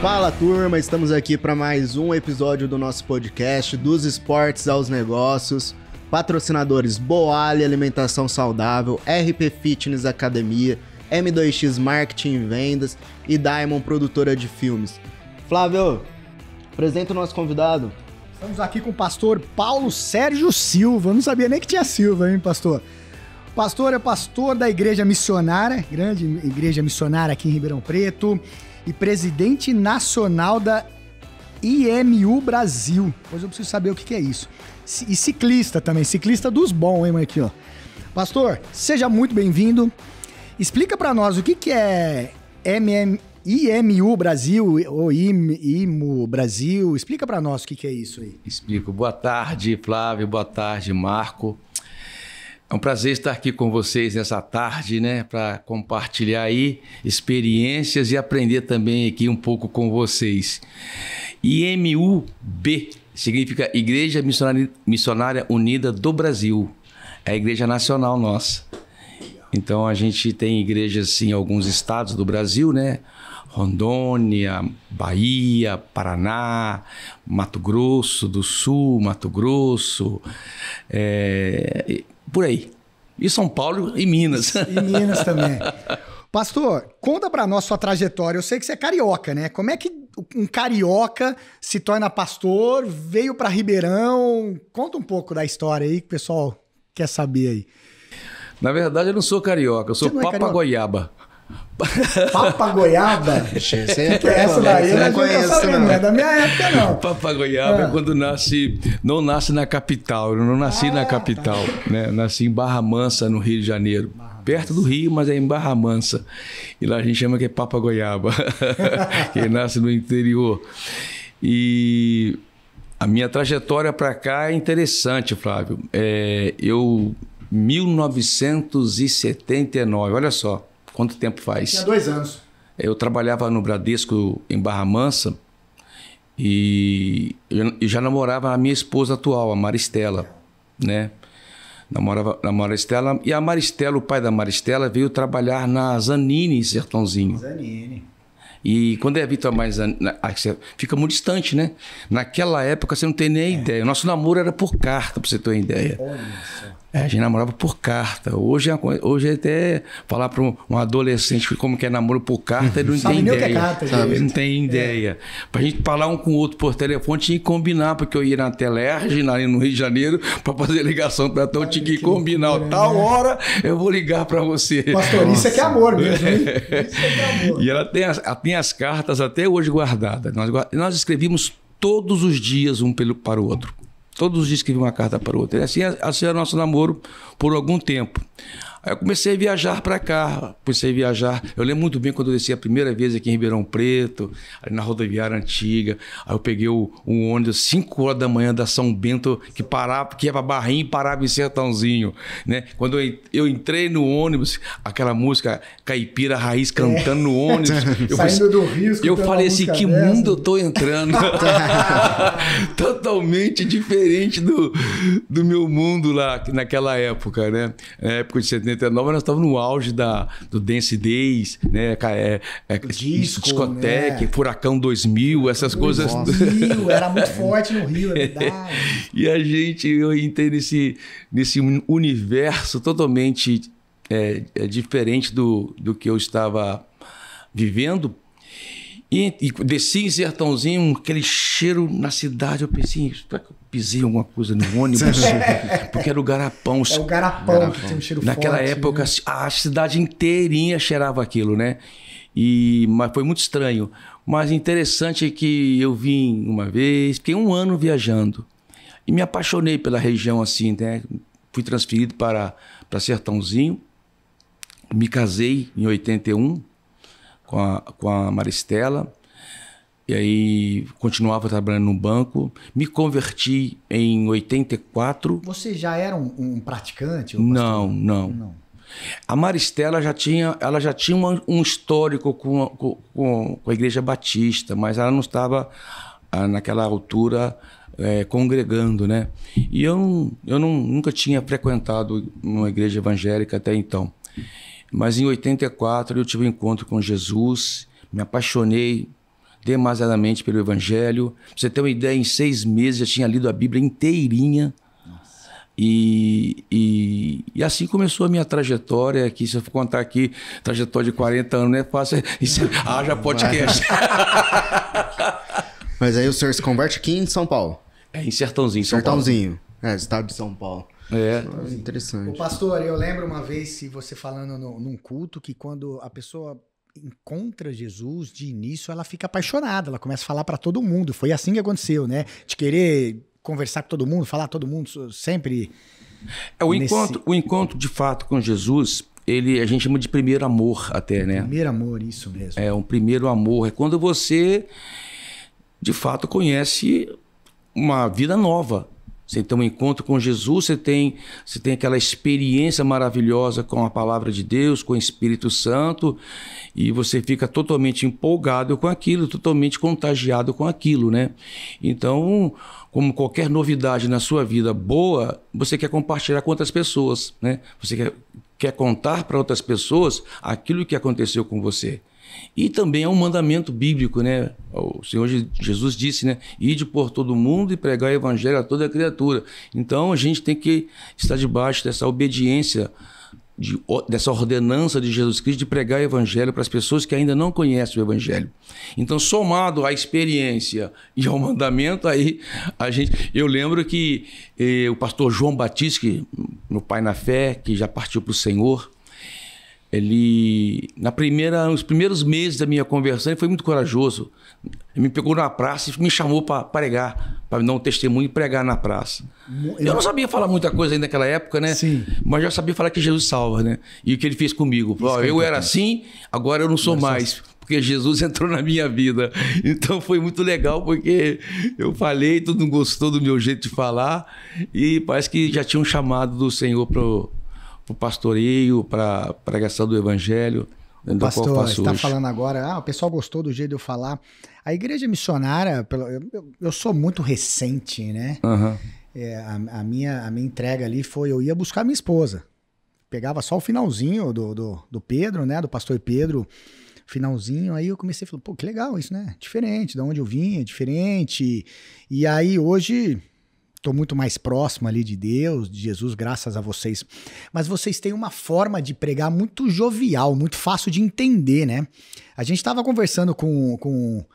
Fala turma, estamos aqui para mais um episódio do nosso podcast dos esportes aos negócios. Patrocinadores Boali Alimentação Saudável, RP Fitness Academia, M2X Marketing e Vendas e Diamond Produtora de Filmes. Flávio, apresenta o nosso convidado. Estamos aqui com o pastor Paulo Sérgio Silva. Eu não sabia nem que tinha Silva, hein, pastor? O pastor é pastor da Igreja Missionária, grande Igreja Missionária aqui em Ribeirão Preto, e presidente nacional da IMU Brasil. Pois eu preciso saber o que é isso. E ciclista também, ciclista dos bons, hein, aqui, ó. Pastor, seja muito bem-vindo. Explica para nós o que é IMU Brasil ou IMU Brasil. Explica para nós o que é isso aí. Explico. Boa tarde, Flávio. Boa tarde, Marco. É um prazer estar aqui com vocês nessa tarde, né, para compartilhar aí experiências e aprender também aqui um pouco com vocês. IMUB significa Igreja Missionária Unida do Brasil. É a igreja nacional nossa. Então a gente tem igrejas em alguns estados do Brasil, né? Rondônia, Bahia, Paraná, Mato Grosso do Sul, Mato Grosso, por aí. E São Paulo e Minas. E Minas também. Pastor, conta pra nós sua trajetória. Eu sei que você é carioca, né? Como é que um carioca se torna pastor, veio pra Ribeirão? Conta um pouco da história aí que o pessoal quer saber aí. Na verdade, eu não sou carioca, eu sou papagoiaba. Papagoiaba? Essa daí eu não conheço, não é da minha época, não. Papagoiaba é quando não nasce na capital. Eu não nasci na capital, né? Nasci em Barra Mansa, no Rio de Janeiro. Perto do Rio, mas é em Barra Mansa. E lá a gente chama que é papagoiaba. Quem nasce no interior. E a minha trajetória para cá é interessante, Flávio. 1979, olha só. Quanto tempo faz? Tinha 2 anos. Eu trabalhava no Bradesco em Barra Mansa e eu já namorava a minha esposa atual, a Maristela, né? Namorava a Maristela e a Maristela, o pai da Maristela, veio trabalhar na Zanini, Sertãozinho. Zanini. E quando é Vitor mais fica muito distante, né? Naquela época você não tem nem ideia. O nosso namoro era por carta, pra você ter uma ideia. Olha só. A gente namorava por carta. Hoje até falar para um adolescente como que é namoro por carta, ele não tem ideia. Que é carta, sabe? Ele não tem ideia. Pra gente falar um com o outro por telefone, tinha que combinar, porque eu ia na Telerge, no Rio de Janeiro, para fazer ligação para eu tinha que combinar. Tal hora eu vou ligar para você. Pastor, isso é que é amor mesmo, hein? Isso é que é amor. E ela tem as cartas até hoje guardadas. Nós escrevíamos todos os dias um para o outro. Todos os dias escrevi uma carta para o outro. E assim era o nosso namoro por algum tempo. Aí eu comecei a viajar para cá, Eu lembro muito bem quando eu desci a primeira vez aqui em Ribeirão Preto, ali na rodoviária antiga. Aí eu peguei um ônibus 5 horas da manhã da São Bento, que ia para Barrinha e parava em Sertãozinho, né? Quando eu entrei no ônibus, aquela música caipira raiz cantando no ônibus. Saindo do Rio, eu falei assim, que mundo eu tô entrando? Totalmente diferente do meu mundo lá, naquela época, né? Na época de 79, nós estávamos no auge do Dance Days, né? Discoteca, né? Furacão 2000, essas coisas. 2000, era muito forte no Rio, é verdade. E eu entrei nesse universo totalmente diferente do que eu estava vivendo. E desci em Sertãozinho, aquele cheiro na cidade. Eu pensei, será que eu pisei alguma coisa no ônibus? Porque era o garapão. É o garapão que tem um cheiro forte. Naquela época, né? A cidade inteirinha cheirava aquilo, né? Mas foi muito estranho. Mas interessante é que eu vim uma vez, fiquei 1 ano viajando. E me apaixonei pela região assim, né? Fui transferido para Sertãozinho. Me casei em 81. Com a Maristela, e aí continuava trabalhando no banco, me converti em 84. Você já era um praticante? Não. A Maristela já tinha um histórico com a Igreja Batista, mas ela não estava naquela altura congregando, né? E eu nunca tinha frequentado uma igreja evangélica até então. Mas em 84 eu tive um encontro com Jesus, me apaixonei demasiadamente pelo Evangelho. Pra você ter uma ideia, em 6 meses já tinha lido a Bíblia inteirinha. E assim começou a minha trajetória, que se eu for contar aqui, trajetória de 40 anos, não é fácil. Já podcast. Mas aí o senhor se converte aqui em São Paulo? Em Sertãozinho, São Sertãozinho. Estado de São Paulo. Interessante. Ô, pastor, eu lembro uma vez, se você falando num culto, que quando a pessoa encontra Jesus, de início ela fica apaixonada, ela começa a falar para todo mundo. Foi assim que aconteceu, né? De querer conversar com todo mundo, falar com todo mundo, sempre... O encontro de fato com Jesus, a gente chama de primeiro amor até, né? Primeiro amor, isso mesmo. É um primeiro amor. É quando você, de fato, conhece uma vida nova. Você tem um encontro com Jesus, você tem aquela experiência maravilhosa com a palavra de Deus, com o Espírito Santo, e você fica totalmente empolgado com aquilo, totalmente contagiado com aquilo, né? Então, como qualquer novidade na sua vida boa, você quer compartilhar com outras pessoas, né? Você quer contar para outras pessoas aquilo que aconteceu com você. E também é um mandamento bíblico, né? O Senhor Jesus disse, né? Ide por todo mundo e pregar o evangelho a toda criatura. Então a gente tem que estar debaixo dessa obediência, dessa ordenança de Jesus Cristo de pregar o evangelho para as pessoas que ainda não conhecem o evangelho. Então, somado à experiência e ao mandamento, aí eu lembro que o pastor João Batista, meu pai na fé, que já partiu para o Senhor, ele, nos primeiros meses da minha conversão, ele foi muito corajoso. Ele me pegou na praça e me chamou para pregar, para dar um testemunho e pregar na praça. Eu não sabia falar muita coisa ainda naquela época, né? Sim. Mas já sabia falar que Jesus salva, né? E o que ele fez comigo. Eu era assim, agora eu não sou mais, porque Jesus entrou na minha vida. Então foi muito legal, porque eu falei, todo mundo gostou do meu jeito de falar, e parece que já tinha um chamado do Senhor para o pastoreio, para a pregação do evangelho. Pastor, você está falando agora, o pessoal gostou do jeito de eu falar. A igreja missionária, eu sou muito recente, né? Uhum. A minha entrega ali foi, eu ia buscar minha esposa. Pegava só o finalzinho do Pedro, né? Do pastor Pedro, finalzinho. Aí eu comecei a falar, pô, que legal isso, né? Diferente, de onde eu vim, é diferente. E aí hoje... Estou muito mais próximo ali de Deus, de Jesus, graças a vocês. Mas vocês têm uma forma de pregar muito jovial, muito fácil de entender, né? A gente estava conversando com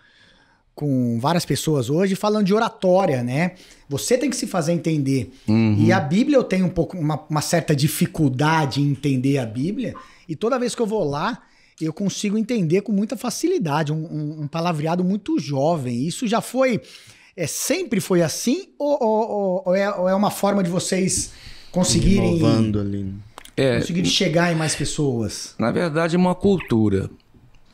várias pessoas hoje, falando de oratória, né? Você tem que se fazer entender. Uhum. E a Bíblia, eu tenho uma certa dificuldade em entender a Bíblia. E toda vez que eu vou lá, eu consigo entender com muita facilidade. Um palavreado muito jovem. Isso já foi... sempre foi assim ou é uma forma de vocês conseguirem conseguirem chegar em mais pessoas? Na verdade, é uma cultura.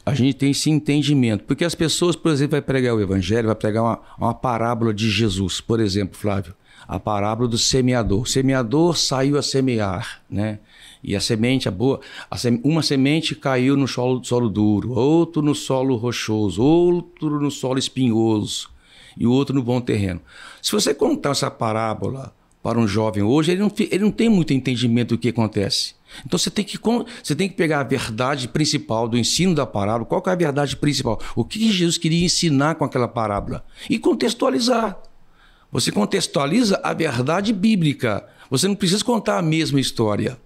A gente tem esse entendimento. Porque as pessoas, por exemplo, vai pregar o evangelho, vai pregar uma parábola de Jesus. Por exemplo, Flávio, a parábola do semeador. O semeador saiu a semear, né? E a semente, uma semente caiu no solo duro, outro no solo rochoso, outro no solo espinhoso, e o outro no bom terreno. Se você contar essa parábola para um jovem hoje, ele não tem muito entendimento do que acontece. Então você tem que pegar a verdade principal do ensino da parábola. Qual que é a verdade principal? O que Jesus queria ensinar com aquela parábola? E contextualizar. Você contextualiza a verdade bíblica. Você não precisa contar a mesma história.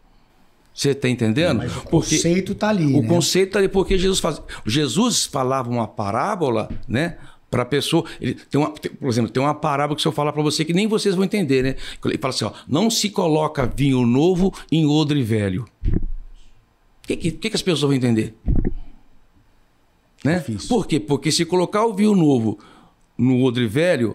Você está entendendo? Mas o conceito está ali, O conceito está ali porque Jesus falava uma parábola, né? Para a pessoa, por exemplo, tem uma parábola que se eu falar para você que nem vocês vão entender, né? Ele fala assim, não se coloca vinho novo em odre velho. O que as pessoas vão entender? Né? Por quê? Porque se colocar o vinho novo no odre velho,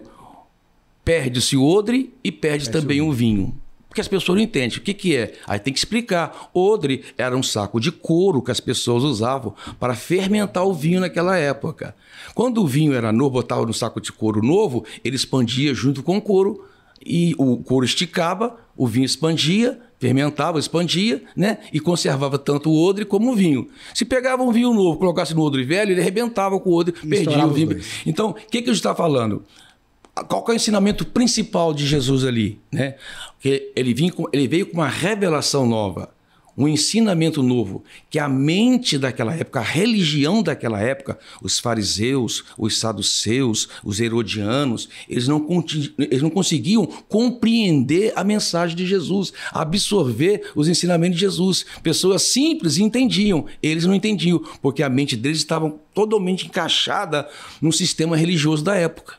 perde-se o odre e perde também o vinho. Porque as pessoas não entendem. O que é? Aí tem que explicar. Odre era um saco de couro que as pessoas usavam para fermentar o vinho naquela época. Quando o vinho era novo, botava no saco de couro novo, ele expandia junto com o couro, e o couro esticava, o vinho expandia, fermentava, expandia, né? E conservava tanto o odre como o vinho. Se pegava um vinho novo, colocasse no odre velho, ele arrebentava com o odre, perdia o vinho. Então, o que a gente está falando? Qual que é o ensinamento principal de Jesus ali, né? Porque ele veio com uma revelação nova. um ensinamento novo, que a mente daquela época, a religião daquela época, os fariseus, os saduceus, os herodianos, eles não conseguiam compreender a mensagem de Jesus, absorver os ensinamentos de Jesus. Pessoas simples entendiam, eles não entendiam, porque a mente deles estava totalmente encaixada no sistema religioso da época.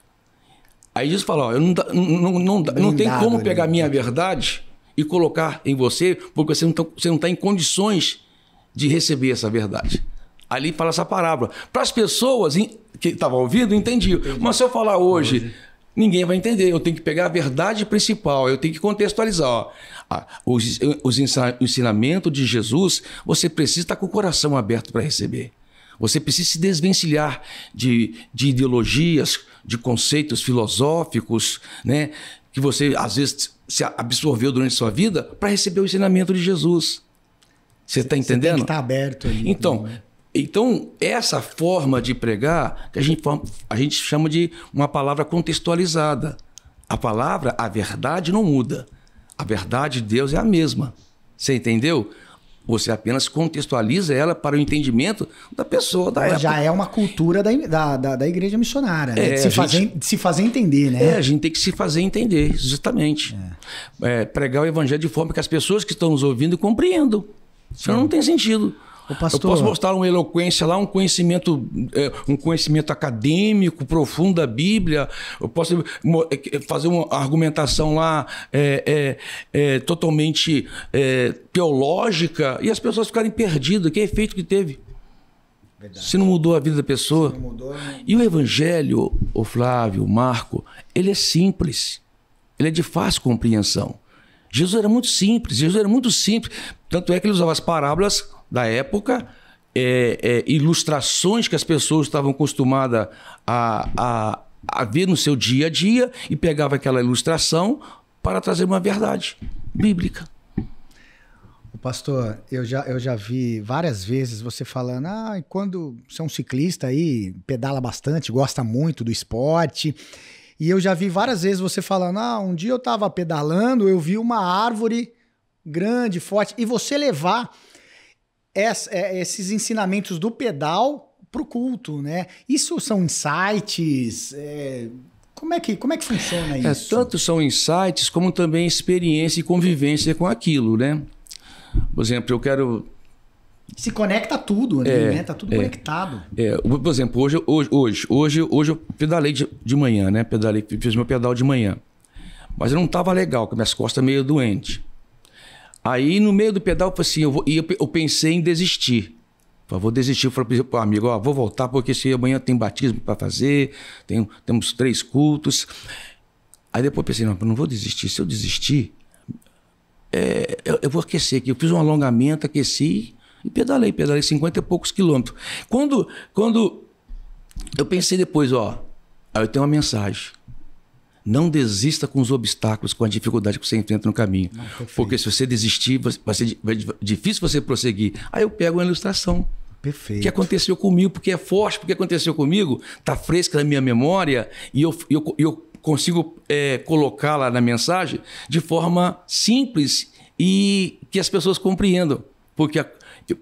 Aí Jesus fala, ó, não tem como pegar a minha verdade e colocar em você, porque você não está em condições de receber essa verdade. Ali fala essa parábola. Para as pessoas que estavam ouvindo, entendiam. Mas se eu falar hoje, ninguém vai entender. Eu tenho que pegar a verdade principal, eu tenho que contextualizar. Ó. O ensinamento de Jesus, você precisa estar com o coração aberto para receber. Você precisa se desvencilhar de ideologias, de conceitos filosóficos, né, que você, às vezes, se absorveu durante a sua vida para receber o ensinamento de Jesus. Você está entendendo? Você tem que estar aberto ali. Então, essa forma de pregar, que a gente chama de uma palavra contextualizada. A verdade não muda. A verdade de Deus é a mesma. Você entendeu? Você apenas contextualiza ela para o entendimento da pessoa, da época. Já é uma cultura da igreja missionária, né? De se fazer entender, né? A gente tem que se fazer entender, justamente. Pregar o evangelho de forma que as pessoas que estão nos ouvindo compreendam. Senão não tem sentido. Eu posso mostrar uma eloquência lá, um conhecimento acadêmico profundo da Bíblia. Eu posso fazer uma argumentação lá totalmente teológica e as pessoas ficarem perdidas. Que efeito que teve? Verdade. Se não mudou a vida da pessoa. Se não mudou, não... E o evangelho, o Flávio, o Marco, ele é simples. Ele é de fácil compreensão. Jesus era muito simples. Tanto é que ele usava as parábolas da época, ilustrações que as pessoas estavam acostumadas a ver no seu dia a dia e pegava aquela ilustração para trazer uma verdade bíblica. Pastor, eu já vi várias vezes você falando, quando você é um ciclista aí, pedala bastante, gosta muito do esporte, e eu já vi várias vezes você falando, um dia eu estava pedalando, eu vi uma árvore grande, forte, e você levar esses ensinamentos do pedal para o culto, né? Isso são insights? Como é que funciona isso? Tanto são insights como também experiência e convivência com aquilo, né? Por exemplo, eu quero... Se conecta tudo, né? Tá tudo conectado. Por exemplo, hoje eu pedalei de manhã, né? Fiz meu pedal de manhã. Mas eu não estava legal, com minhas costas meio doentes. Aí, no meio do pedal, assim, eu pensei em desistir. Vou desistir. Eu falei para o amigo, vou voltar, porque amanhã tem batismo para fazer, temos 3 cultos. Aí depois eu pensei, não vou desistir. Se eu desistir, eu vou aquecer aqui. Eu fiz um alongamento, aqueci e pedalei 50 e poucos quilômetros. Quando eu pensei depois, aí eu tenho uma mensagem. Não desista com os obstáculos, com a dificuldade que você enfrenta no caminho. Porque se você desistir, vai ser difícil você prosseguir. Aí eu pego uma ilustração. Perfeito. Que aconteceu comigo, porque é forte, porque aconteceu comigo, está fresca na minha memória e eu consigo colocá-la na mensagem de forma simples e que as pessoas compreendam. Porque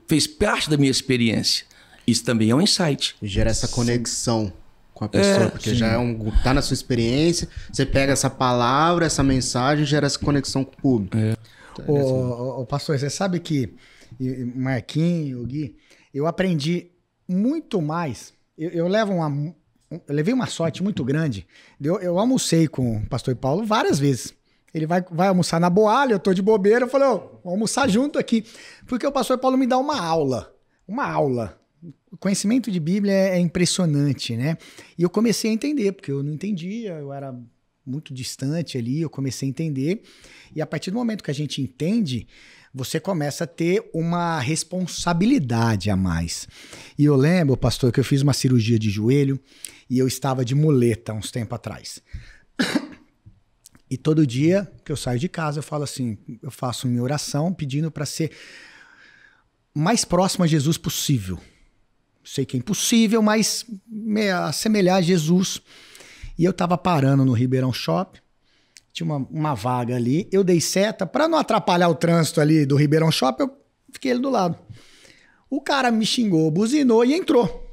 fez parte da minha experiência. Isso também é um insight. E gera essa conexão com a pessoa, porque sim. Já tá na sua experiência, você pega essa palavra, essa mensagem, gera essa conexão com o público. Ô, pastor, você sabe que Marquinhos, o Gui, eu aprendi muito mais. Eu levei uma sorte muito grande. Eu almocei com o pastor Paulo várias vezes. Ele vai almoçar na Boalha, eu tô de bobeira, eu falei, vamos almoçar junto aqui. Porque o pastor Paulo me dá uma aula. O conhecimento de Bíblia é impressionante, né? E eu comecei a entender, porque eu não entendia, eu era muito distante ali, eu comecei a entender. E a partir do momento que a gente entende, você começa a ter uma responsabilidade a mais. E eu lembro, pastor, que eu fiz uma cirurgia de joelho e eu estava de muleta uns tempos atrás. E todo dia que eu saio de casa, eu falo assim, eu faço minha oração pedindo para ser mais próximo a Jesus possível. Sei que é impossível, mas me assemelhar a Jesus. E eu tava parando no Ribeirão Shopping, tinha uma vaga ali, eu dei seta, para não atrapalhar o trânsito ali do Ribeirão Shopping, eu fiquei ele do lado. O cara me xingou, buzinou e entrou.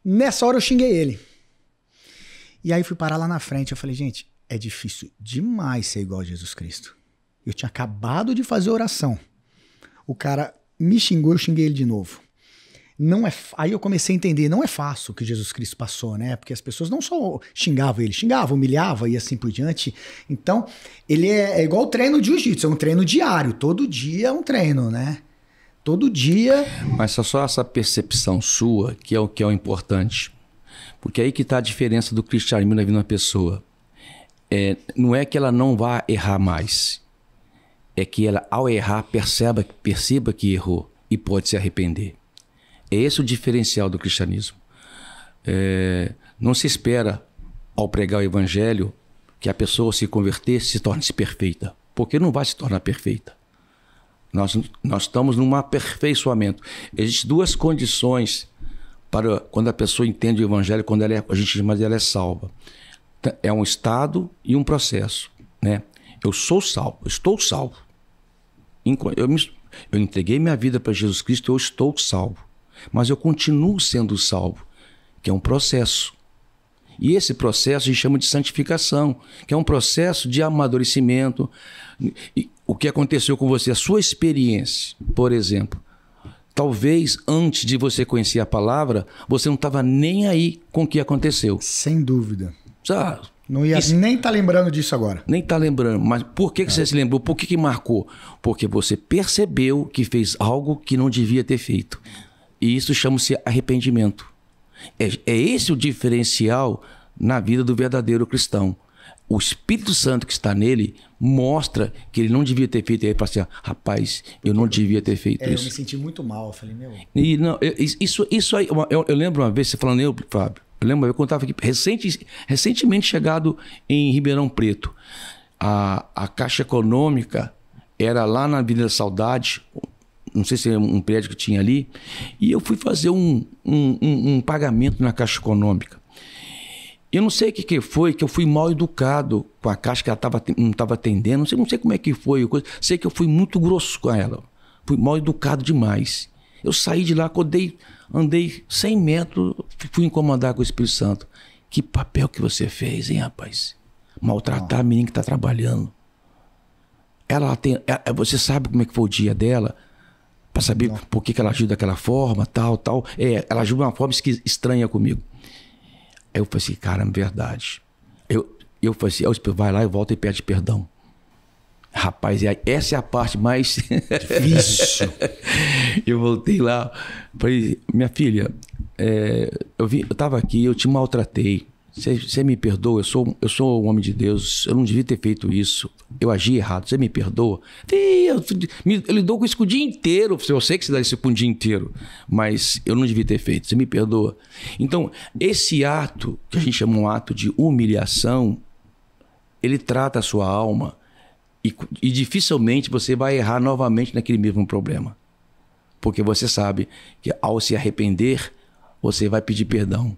Nessa hora eu xinguei ele. E aí fui parar lá na frente. Eu falei, gente, é difícil demais ser igual a Jesus Cristo. Eu tinha acabado de fazer oração. O cara me xingou, eu xinguei ele de novo. Não é. Aí eu comecei a entender, não é fácil o que Jesus Cristo passou, né? Porque as pessoas não só xingavam ele, humilhavam e assim por diante. Então, ele é igual o treino de jiu-jitsu, é um treino diário. Todo dia é um treino, né? Todo dia. Mas só essa percepção sua que é o importante. Porque aí que está a diferença do cristianismo na vida de uma pessoa. Não é que ela não vá errar mais. É que ela, ao errar, perceba que errou e pode se arrepender. É esse o diferencial do cristianismo. Não se espera, ao pregar o evangelho, que a pessoa se converter se torne-se perfeita. Porque não vai se tornar perfeita. Nós estamos num aperfeiçoamento. Existem duas condições para quando a pessoa entende o evangelho, quando a gente chama de ela é salva. É um estado e um processo, né? Eu sou salvo, eu estou salvo. Eu entreguei minha vida para Jesus Cristo, eu estou salvo. Mas eu continuo sendo salvo, que é um processo. E esse processo a gente chama de santificação, que é um processo de amadurecimento. E o que aconteceu com você, a sua experiência, por exemplo. Talvez antes de você conhecer a palavra, você não estava nem aí com o que aconteceu. Sem dúvida. Sabe? Não ia nem estar lembrando disso agora. Nem está lembrando. Mas por que você se lembrou? Por que marcou? Porque você percebeu que fez algo que não devia ter feito. E isso chama-se arrependimento. É esse o diferencial na vida do verdadeiro cristão. O Espírito Santo que está nele mostra que ele não devia ter feito. E aí fala assim, rapaz, eu não devia ter feito isso. Eu me senti muito mal. Eu falei, meu... E não, isso aí, eu lembro uma vez, você falando, Fábio, eu lembro uma vez quando eu estava aqui, recentemente chegado em Ribeirão Preto. A Caixa Econômica era lá na Avenida Saudade, não sei se é um prédio que tinha ali, e eu fui fazer um pagamento na Caixa Econômica. Eu não sei o que foi, que eu fui mal educado com a Caixa, que ela não estava atendendo, não sei como é que foi, sei que eu fui muito grosso com ela, fui mal educado demais. Eu saí de lá, andei 100 metros, fui incomodar com o Espírito Santo. Que papel que você fez, hein, rapaz? Maltratar a menina que está trabalhando. Você sabe como é que foi o dia dela? Para saber por que ela agiu daquela forma, tal. Ela agiu de uma forma estranha comigo. Aí eu falei assim, caramba, verdade. Eu falei assim, vai lá e volta e pede perdão. Rapaz, essa é a parte mais difícil. Eu voltei lá, falei, minha filha, eu estava aqui, eu te maltratei. Você me perdoa? Eu sou um homem de Deus, eu não devia ter feito isso. Eu agi errado, você me perdoa? Eu lidou com isso o dia inteiro. Eu sei que você dá isso com o dia inteiro, mas eu não devia ter feito, você me perdoa? Então, esse ato, que a gente chama um ato de humilhação, ele trata a sua alma e dificilmente você vai errar novamente naquele mesmo problema. Porque você sabe que ao se arrepender, você vai pedir perdão.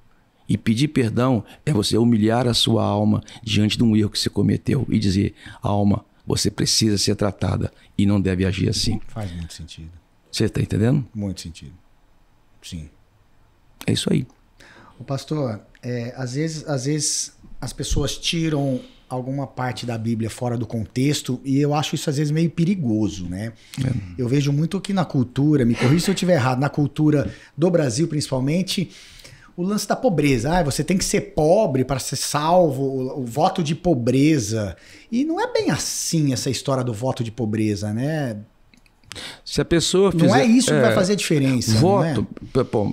E pedir perdão é você humilhar a sua alma diante de um erro que você cometeu e dizer, alma, você precisa ser tratada e não deve agir assim. Faz muito sentido. Você está entendendo? Muito sentido. Sim. É isso aí. O pastor, às vezes as pessoas tiram alguma parte da Bíblia fora do contexto e eu acho isso às vezes meio perigoso, né? Eu vejo muito que na cultura, me corrija se eu estiver errado, na cultura do Brasil principalmente, o lance da pobreza. Você tem que ser pobre para ser salvo, o voto de pobreza. E não é bem assim essa história do voto de pobreza, né? Se a pessoa fizer, não é isso que vai fazer a diferença. Voto,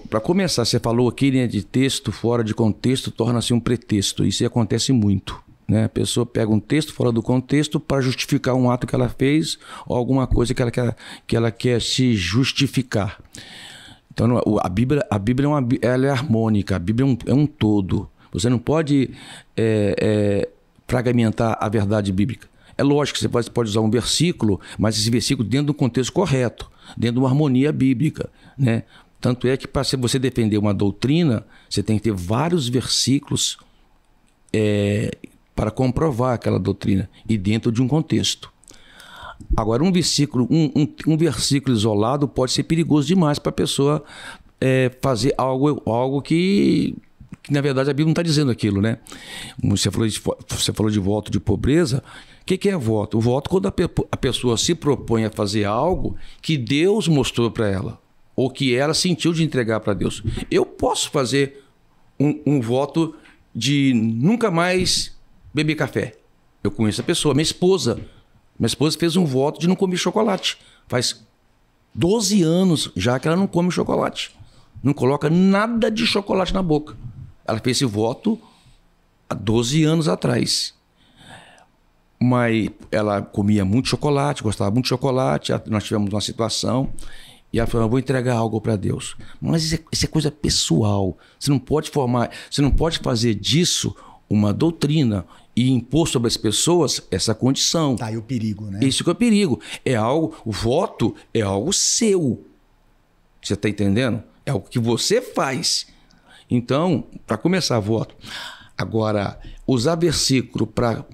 para começar, você falou aqui, né, de texto fora de contexto torna-se um pretexto. Isso acontece muito. Né? A pessoa pega um texto fora do contexto para justificar um ato que ela fez ou alguma coisa que ela quer se justificar. Então, a Bíblia ela é harmônica, a Bíblia é um todo. Você não pode fragmentar a verdade bíblica. É lógico que você pode usar um versículo, mas esse versículo dentro do contexto correto, dentro de uma harmonia bíblica. Né? Tanto é que para você defender uma doutrina, você tem que ter vários versículos para comprovar aquela doutrina e dentro de um contexto. Agora, um versículo isolado pode ser perigoso demais para a pessoa fazer algo que, na verdade, a Bíblia não está dizendo aquilo, né? Você falou de voto de pobreza. O que é voto? O voto é quando a pessoa se propõe a fazer algo que Deus mostrou para ela, ou que ela sentiu de entregar para Deus. Eu posso fazer um voto de nunca mais beber café. Eu conheço a pessoa, minha esposa fez um voto de não comer chocolate. Faz 12 anos já que ela não come chocolate. Não coloca nada de chocolate na boca. Ela fez esse voto há 12 anos atrás. Mas ela comia muito chocolate, gostava muito de chocolate. Nós tivemos uma situação e ela falou: eu vou entregar algo para Deus. Mas isso é coisa pessoal. Você não pode fazer disso uma doutrina e impor sobre as pessoas essa condição. Tá aí o perigo, né? Isso que é o perigo. O voto é algo seu. Você está entendendo? É algo que você faz. Então, para começar voto. Agora, usar versículo para,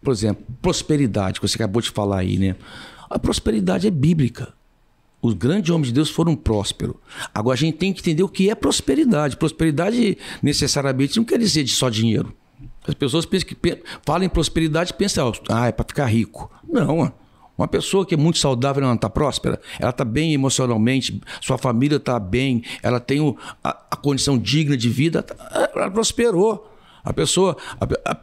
por exemplo, prosperidade, que você acabou de falar aí, né? A prosperidade é bíblica. Os grandes homens de Deus foram prósperos. Agora, a gente tem que entender o que é prosperidade. Prosperidade, necessariamente, não quer dizer só dinheiro. As pessoas falam em prosperidade e pensam, é para ficar rico. Não, uma pessoa que é muito saudável, ela não está próspera, ela está bem emocionalmente, sua família está bem, ela tem a condição digna de vida, ela prosperou.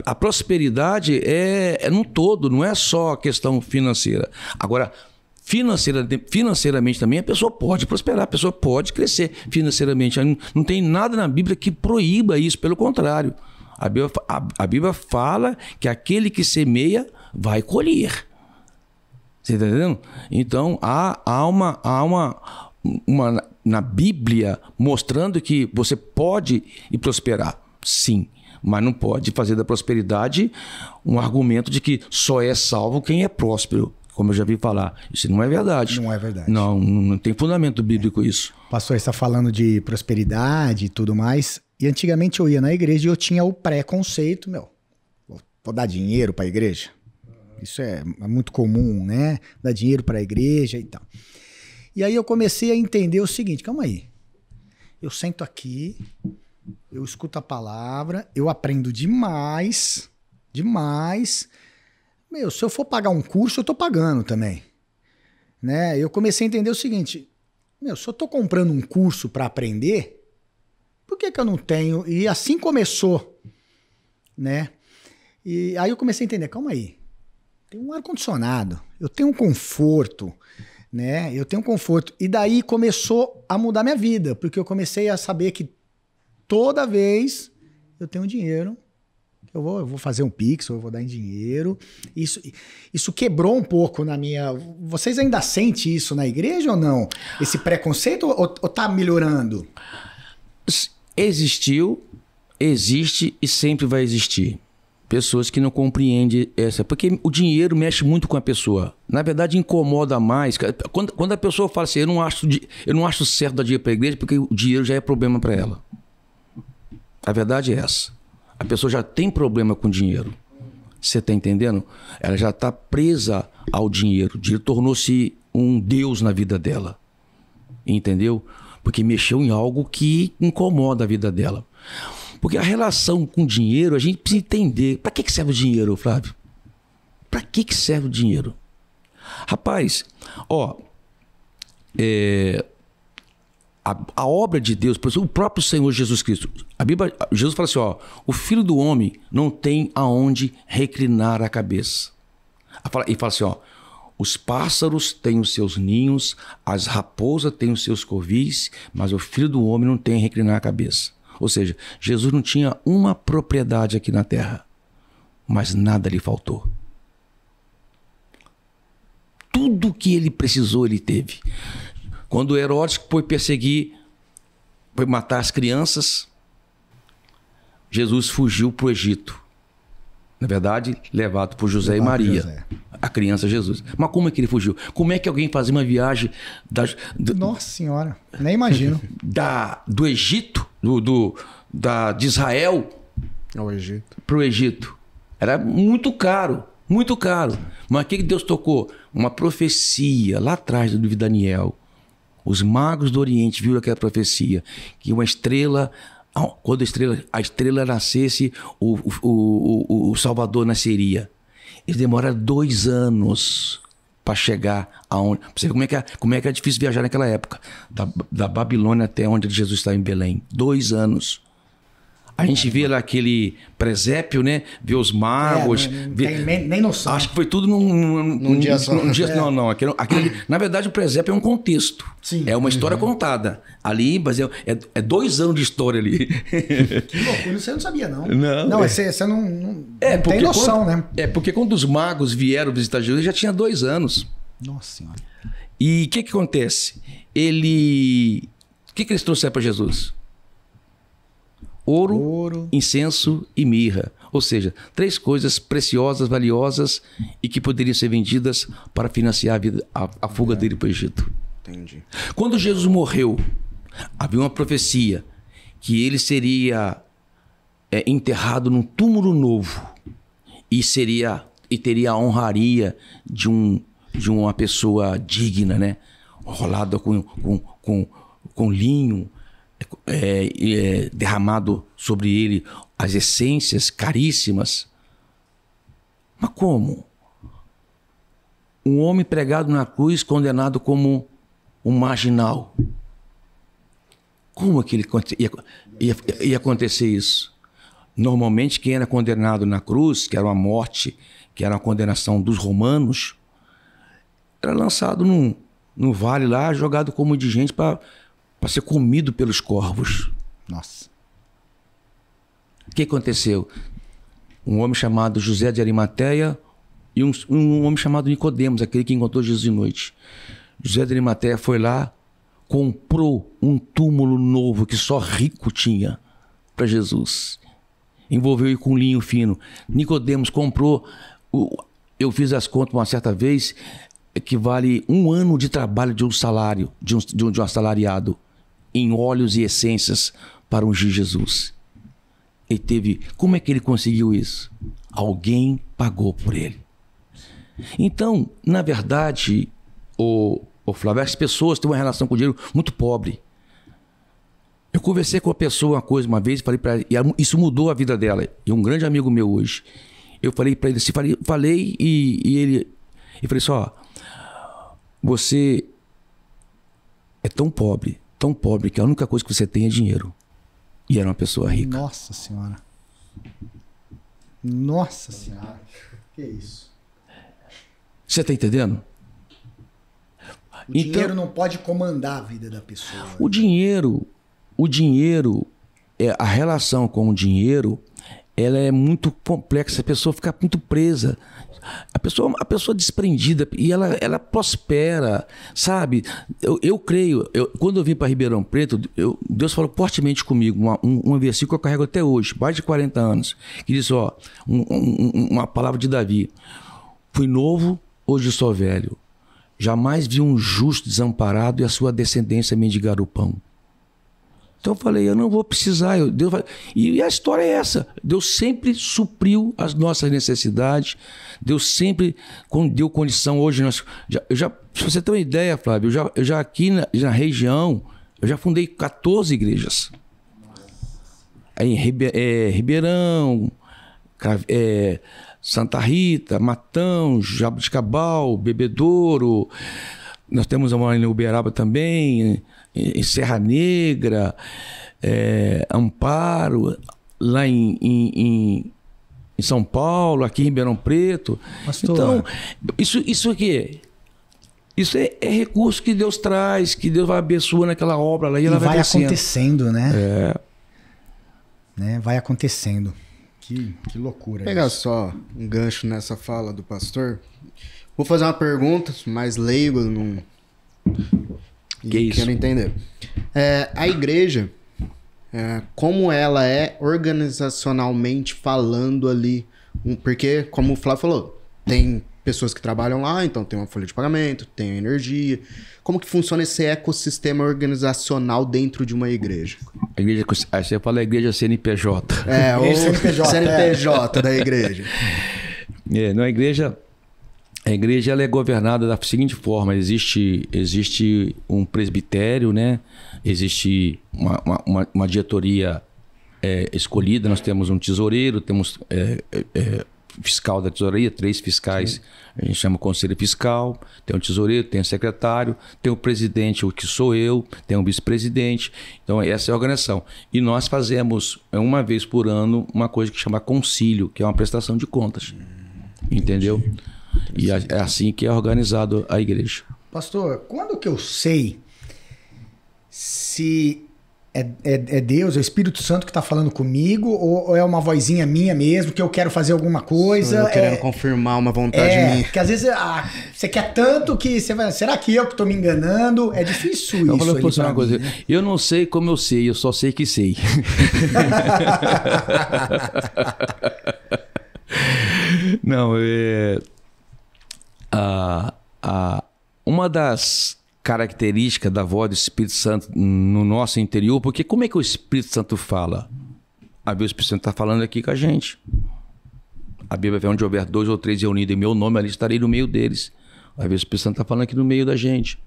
A prosperidade é num todo, não é só a questão financeira. Agora, financeiramente também a pessoa pode prosperar, a pessoa pode crescer financeiramente. Não tem nada na Bíblia que proíba isso, pelo contrário. A Bíblia fala que aquele que semeia vai colher. Você está entendendo? Então, há uma na Bíblia mostrando que você pode ir prosperar, sim, mas não pode fazer da prosperidade um argumento de que só é salvo quem é próspero, como eu já vi falar. Isso não é verdade. Não é verdade. Não tem fundamento bíblico isso. Pastor, você está falando de prosperidade e tudo mais. E antigamente eu ia na igreja e eu tinha o preconceito, vou dar dinheiro para a igreja. Isso é muito comum, né? Dar dinheiro para a igreja e tal. E aí eu comecei a entender o seguinte, calma aí. Eu sento aqui, eu escuto a palavra, eu aprendo demais. Se eu for pagar um curso, eu tô pagando também. Né? Eu comecei a entender o seguinte, se eu tô comprando um curso para aprender, por que eu não tenho? E assim começou, né? E aí eu comecei a entender, calma aí. Tem um ar-condicionado, eu tenho um conforto, né? Eu tenho um conforto. E daí começou a mudar minha vida, porque eu comecei a saber que toda vez eu tenho dinheiro, eu vou fazer um Pix, ou eu vou dar em dinheiro. Isso quebrou um pouco na minha... Vocês ainda sentem isso na igreja ou não? Esse preconceito ou tá melhorando? Existiu, existe e sempre vai existir. Pessoas que não compreendem essa... Porque o dinheiro mexe muito com a pessoa. Na verdade, incomoda mais. Quando a pessoa fala assim, eu não acho certo dar dinheiro para a igreja, porque o dinheiro já é problema para ela. A verdade é essa. A pessoa já tem problema com dinheiro. Você está entendendo? Ela já está presa ao dinheiro. O dinheiro tornou-se um Deus na vida dela. Entendeu? Porque mexeu em algo que incomoda a vida dela. Porque a relação com o dinheiro, a gente precisa entender. Para que serve o dinheiro, Flávio? Para que serve o dinheiro? Rapaz, a obra de Deus, por exemplo, o próprio Senhor Jesus Cristo. Jesus fala assim, o Filho do Homem não tem aonde reclinar a cabeça. E fala assim, os pássaros têm os seus ninhos, as raposas têm os seus covis, mas o Filho do Homem não tem a reclinar a cabeça. Ou seja, Jesus não tinha uma propriedade aqui na terra, mas nada lhe faltou. Tudo que ele precisou, ele teve. Quando Herodes foi foi matar as crianças, Jesus fugiu para o Egito. Na verdade, levado por José e Maria, a criança Jesus. Mas como é que ele fugiu? Como é que alguém fazia uma viagem Nossa Senhora, nem imagino. Do Egito, de Israel ao Egito, para o Egito? Era muito caro. Muito caro. Mas o que Deus tocou? Uma profecia lá atrás do livro de Daniel. Os magos do Oriente viram aquela profecia, que uma estrela, quando a estrela nascesse, o Salvador nasceria. Eles demoraram 2 anos para chegar aonde. Você vê como é que é difícil viajar naquela época. Da Babilônia até onde Jesus estava em Belém. 2 anos. A gente vê lá aquele presépio, né? Vê os magos. Nem noção. Acho que foi tudo num dia só. Não. Na verdade, o presépio é um contexto. Sim. É uma história contada. Ali, mas é 2 anos de história ali. Que loucura, você não sabia, não. Não, você não tem noção, né? Porque quando os magos vieram visitar Jesus, ele já tinha 2 anos. Nossa Senhora. E o que acontece? O que eles trouxeram para Jesus? Ouro, incenso e mirra. Ou seja, 3 coisas preciosas, valiosas e que poderiam ser vendidas para financiar a fuga dele para o Egito. Entendi. Quando Jesus morreu, havia uma profecia que ele seria enterrado num túmulo novo e teria a honraria de uma pessoa digna, né? Rolada com linho, derramado sobre ele as essências caríssimas. Mas como? Um homem pregado na cruz, condenado como um marginal. Como que ia acontecer isso? Normalmente quem era condenado na cruz, que era uma morte, que era uma condenação dos romanos, era lançado num vale lá, jogado como indigente para ser comido pelos corvos. Nossa. O que aconteceu? Um homem chamado José de Arimateia e um homem chamado Nicodemos, aquele que encontrou Jesus de noite. José de Arimateia foi lá, comprou um túmulo novo que só rico tinha para Jesus. Envolveu-o com linho fino. Nicodemos comprou, eu fiz as contas uma certa vez, equivale 1 ano de trabalho de um salário, de um assalariado, em óleos e essências para ungir Jesus. Como é que ele conseguiu isso? Alguém pagou por ele. Então, na verdade, o Flávio, as pessoas têm uma relação com o dinheiro muito pobre. Eu conversei com uma pessoa uma vez, falei para ela, e isso mudou a vida dela. E um grande amigo meu hoje. Eu falei para ele, falei e ele falei só, você é tão pobre que a única coisa que você tem é dinheiro. E era uma pessoa rica. Nossa Senhora. Nossa Senhora. Que isso? Você está entendendo? O dinheiro não pode comandar a vida da pessoa. O dinheiro, a relação com o dinheiro, ela é muito complexa. A pessoa fica muito presa. A pessoa desprendida e ela prospera, sabe? Eu creio, quando eu vim para Ribeirão Preto, Deus falou fortemente comigo, um versículo que eu carrego até hoje, mais de 40 anos, que diz, uma palavra de Davi: fui novo, hoje sou velho, jamais vi um justo desamparado e a sua descendência mendigar o pão. Então eu falei, eu não vou precisar. E a história é essa. Deus sempre supriu as nossas necessidades. Deus sempre deu condição. Hoje, se você tem uma ideia, Flávio, eu já aqui na região, eu já fundei 14 igrejas. Aí, Ribeirão, Santa Rita, Matão, Jabuticabal, Bebedouro. Nós temos uma em Uberaba também, em Serra Negra, Amparo, lá em São Paulo, aqui em Ribeirão Preto. Pastor. Então, isso aqui, isso é recurso que Deus traz, que Deus vai abençoar naquela obra lá e ela vai acontecendo, né? Né? Vai acontecendo. Que loucura. Pegar isso. só um gancho nessa fala do pastor. Vou fazer uma pergunta, mais leigo, quero entender. A igreja, como ela é organizacionalmente falando ali, porque, como o Flávio falou, tem pessoas que trabalham lá, então tem uma folha de pagamento, tem energia. Como que funciona esse ecossistema organizacional dentro de uma igreja? A igreja, aí você fala a igreja CNPJ. O CNPJ da igreja. A igreja ela é governada da seguinte forma: existe um presbitério, né? Existe uma diretoria escolhida, nós temos um tesoureiro, temos fiscal da tesouraria, 3 fiscais. Sim. A gente chama conselho fiscal, tem um tesoureiro, tem um secretário, tem o presidente, o que sou eu, tem um vice-presidente. Então essa é a organização. E nós fazemos uma vez por ano uma coisa que chama concílio, que é uma prestação de contas. Entendeu? E é assim que é organizado a igreja. Pastor, quando que eu sei se é Deus, é o Espírito Santo que está falando comigo, ou é uma vozinha minha mesmo, que eu quero fazer alguma coisa? Eu querendo confirmar uma vontade minha. Porque às vezes você quer tanto que você vai... Será que eu que estou me enganando? É difícil isso. Eu vou falar uma coisa. Né? Eu não sei como eu sei, eu só sei que sei. Não, uma das características da voz do Espírito Santo no nosso interior, porque como é que o Espírito Santo fala? A Bíblia, o Espírito Santo está falando aqui com a gente. A Bíblia vai onde houver 2 ou 3 reunidos em meu nome, ali estarei no meio deles. Às vezes o Espírito Santo está falando aqui no meio da gente.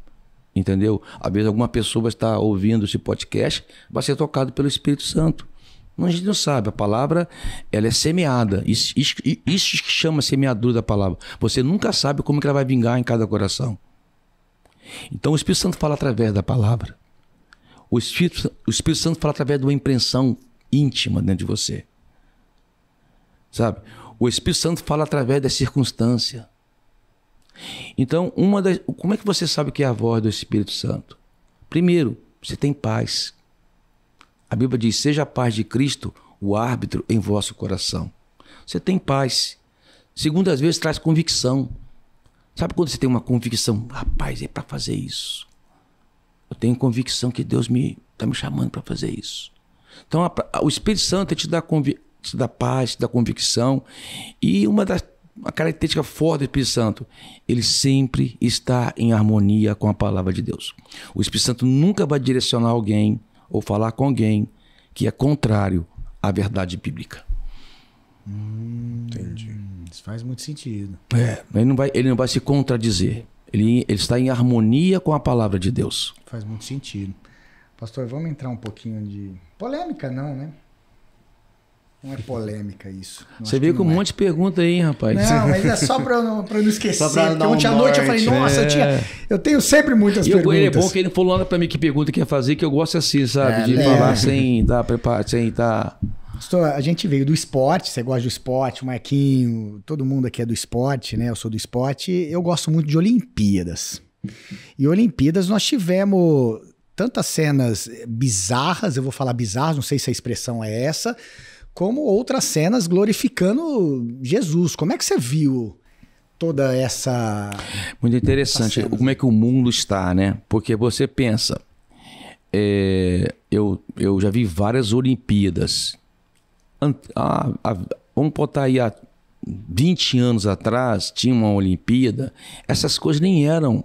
Entendeu? Às vezes alguma pessoa vai estar ouvindo esse podcast, vai ser tocado pelo Espírito Santo. A gente não sabe, a palavra ela é semeada. Isso que chama semeadura da palavra. Você nunca sabe como que ela vai vingar em cada coração. Então o Espírito Santo fala através da palavra. O Espírito Santo fala através de uma impressão íntima dentro de você. Sabe? O Espírito Santo fala através da circunstância. Então, como é que você sabe que é a voz do Espírito Santo? Primeiro, você tem paz. A Bíblia diz: seja a paz de Cristo o árbitro em vosso coração. Você tem paz. Segundo, às vezes traz convicção. Sabe quando você tem uma convicção? Rapaz, é para fazer isso. Eu tenho convicção que Deus está me chamando para fazer isso. Então, o Espírito Santo te dá paz, te dá convicção. E uma característica forte do Espírito Santo, ele sempre está em harmonia com a palavra de Deus. O Espírito Santo nunca vai direcionar alguém ou falar com alguém que é contrário à verdade bíblica. Entendi. Isso faz muito sentido. Ele não vai se contradizer. Ele está em harmonia com a palavra de Deus. Faz muito sentido. Pastor, vamos entrar um pouquinho de... Polêmica não, né? Não é polêmica isso. Você veio com um monte de pergunta aí, rapaz. Não, mas é só para eu não esquecer. Porque ontem à noite eu falei, nossa, eu tenho sempre muitas perguntas. Ele é bom que ele falou nada para mim que pergunta que ia fazer, que eu gosto assim, sabe? De falar sem dar preparo, sem estar... Pastor, a gente veio do esporte, você gosta do esporte, o Marquinho, todo mundo aqui é do esporte, né? Eu sou do esporte. Eu gosto muito de Olimpíadas. E Olimpíadas nós tivemos tantas cenas bizarras, eu vou falar bizarras, não sei se a expressão é essa, como outras cenas glorificando Jesus. Como é que você viu toda essa... Muito interessante como é que o mundo está, né? Porque você pensa, eu já vi várias Olimpíadas. Vamos botar aí há 20 anos atrás, tinha uma Olimpíada, essas coisas nem eram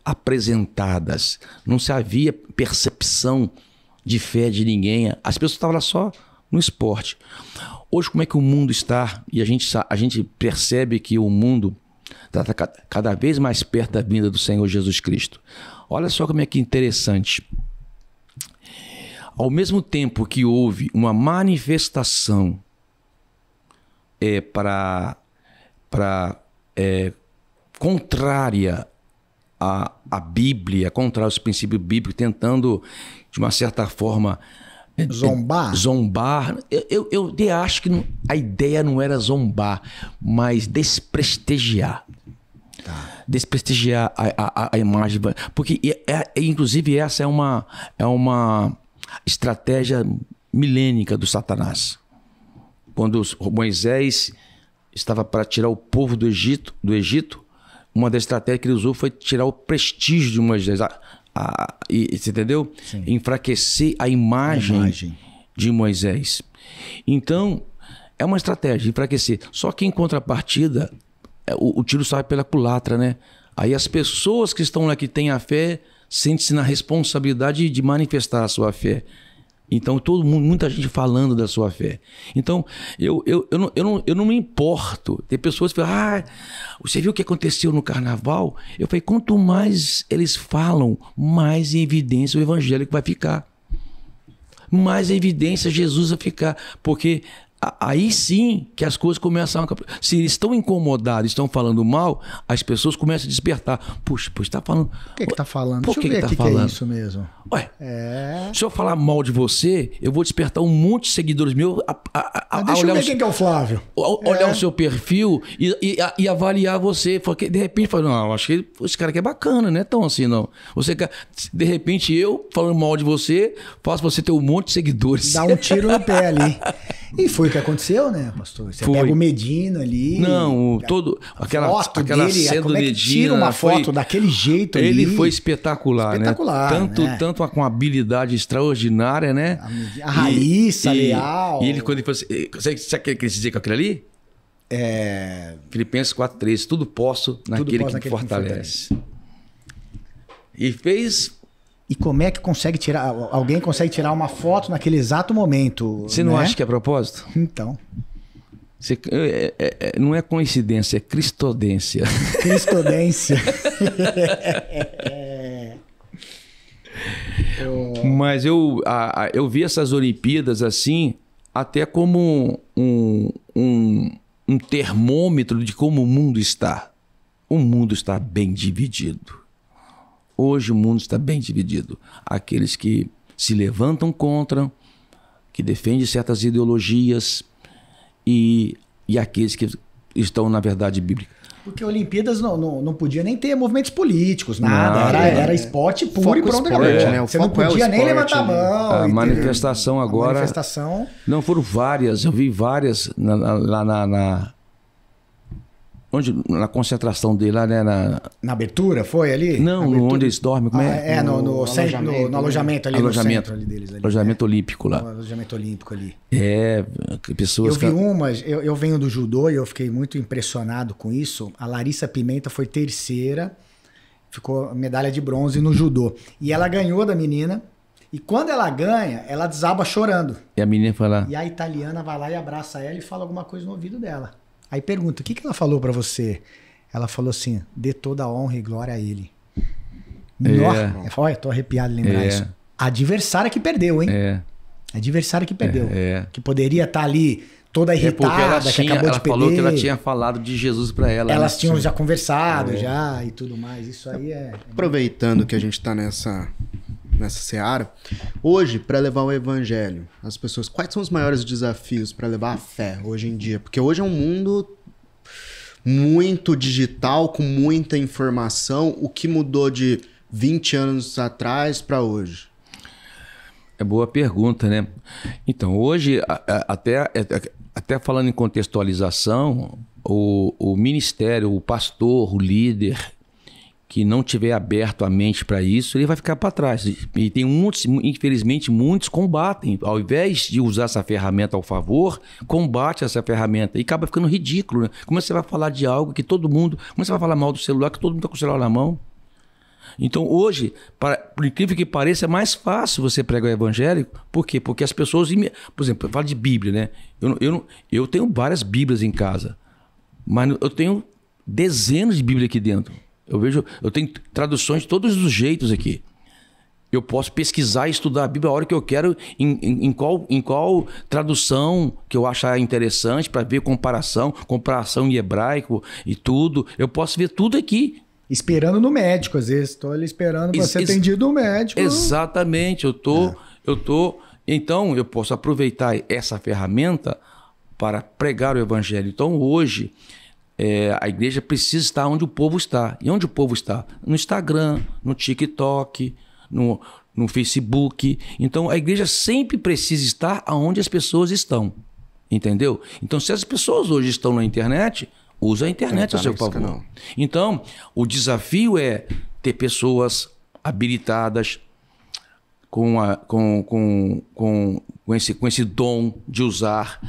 apresentadas, não se havia percepção de fé de ninguém, as pessoas estavam lá só no esporte. Hoje, como é que o mundo está? E a gente percebe que o mundo está cada vez mais perto da vinda do Senhor Jesus Cristo. Olha só como é que interessante. Ao mesmo tempo que houve uma manifestação contrária à Bíblia, contrária aos princípios bíblicos, tentando, de uma certa forma, zombar. Eu acho que a ideia não era zombar, mas desprestigiar. Tá. Desprestigiar a imagem. Porque, inclusive, essa é uma estratégia milênica do Satanás. Quando Moisés estava para tirar o povo do Egito, uma das estratégias que ele usou foi tirar o prestígio de Moisés. Você entendeu? Sim. Enfraquecer a imagem de Moisés. Então, é uma estratégia, enfraquecer. Só que em contrapartida, o tiro sai pela culatra, né? Aí as pessoas que estão lá, que têm a fé, sentem-se na responsabilidade de manifestar a sua fé. Então, muita gente falando da sua fé. Então, eu não me importo. Tem pessoas que falam, você viu o que aconteceu no carnaval? Eu falei, quanto mais eles falam, mais em evidência o evangélico vai ficar. Mais em evidência Jesus vai ficar. Porque aí sim que as coisas começam a... Se eles estão incomodados, estão falando mal, as pessoas começam a despertar. Puxa, está falando... O que está falando? Por Deixa eu ver tá o que falando? É isso mesmo. Ué, se eu falar mal de você, eu vou despertar um monte de seguidores meus Deixa eu ver quem que é o Flávio. Olhar o seu perfil e avaliar você. Porque de repente, fala, não, acho que esse cara aqui é bacana, não é tão assim, não. Você, de repente, eu falando mal de você, faço você ter um monte de seguidores. Dá um tiro no pé ali. E foi o que aconteceu, né, pastor? Você pega o Medina ali. Não, aquela dele, cena do Medina. Tira uma foto daquele jeito ali. Ele foi espetacular, né? Tanto com habilidade extraordinária, né? A Raíssa, Leal. E ele, quando ele falou assim, sabe o que ele quis dizer com aquilo ali? Filipenses 4,13, tudo posso naquele que me fortalece. E fez... E como é que alguém consegue tirar uma foto naquele exato momento? Você não acha que é propósito? Então. Não é coincidência, é cristodência. Cristodência. Mas eu vi essas Olimpíadas assim, até como um termômetro de como o mundo está. O mundo está bem dividido. Hoje o mundo está bem dividido. Aqueles que se levantam contra, que defendem certas ideologias e aqueles que estão na verdade bíblica. Porque Olimpíadas não podia nem ter movimentos políticos, nada. Era esporte puro e pronto, acabou. Né? Você não podia nem levantar a mão. A manifestação agora... manifestação... Não, foram várias. Eu vi várias lá na concentração dele, lá, né? Na abertura, foi ali? Não, onde eles dormem, como é? No alojamento ali, no centro ali deles. Ali, alojamento olímpico lá. No alojamento olímpico ali. Pessoas... Eu vi umas, eu venho do judô e eu fiquei muito impressionado com isso. A Larissa Pimenta foi terceira, ficou medalha de bronze no judô. E ela ganhou da menina, e quando ela ganha, ela desaba chorando. E a menina fala... E a italiana vai lá e abraça ela e fala alguma coisa no ouvido dela. Aí pergunta, o que ela falou pra você? Ela falou assim, dê toda a honra e glória a ele. Olha, tô arrepiado de lembrar isso. A adversária que perdeu, hein? A adversária que perdeu. Que poderia estar ali toda irritada, que acabou de perder. Ela falou que ela tinha falado de Jesus pra ela. Elas tinham já conversado e tudo mais. Isso aí Aproveitando que a gente tá nessa seara, hoje, para levar o evangelho às pessoas, quais são os maiores desafios para levar a fé hoje em dia? Porque hoje é um mundo muito digital, com muita informação. O que mudou de 20 anos atrás para hoje? É boa pergunta, né? Então, hoje, até falando em contextualização, o ministério, o pastor, o líder que não tiver aberto a mente para isso, ele vai ficar para trás. E tem infelizmente, muitos combatem. Ao invés de usar essa ferramenta ao favor, combate essa ferramenta. E acaba ficando ridículo, né? Como você vai falar de algo que todo mundo... Como você vai falar mal do celular que todo mundo está com o celular na mão? Então, hoje, por incrível que pareça, é mais fácil você pregar o evangelho. Por quê? Porque as pessoas... Por exemplo, eu falo de Bíblia, né? Eu tenho várias Bíblias em casa, mas eu tenho dezenas de Bíblia aqui dentro. Eu tenho traduções de todos os jeitos aqui. Eu posso pesquisar e estudar a Bíblia a hora que eu quero, em qual tradução que eu achar interessante, para ver comparação em hebraico e tudo. Eu posso ver tudo aqui. Esperando no médico, às vezes. Estou ali esperando para ser atendido no médico. Exatamente. Então, eu posso aproveitar essa ferramenta para pregar o evangelho. Então, hoje... a igreja precisa estar onde o povo está. E onde o povo está? No Instagram, no TikTok, no Facebook. Então, a igreja sempre precisa estar onde as pessoas estão. Entendeu? Então, se as pessoas hoje estão na internet, usa a internet a seu favor. Então, o desafio é ter pessoas habilitadas com esse dom de usar.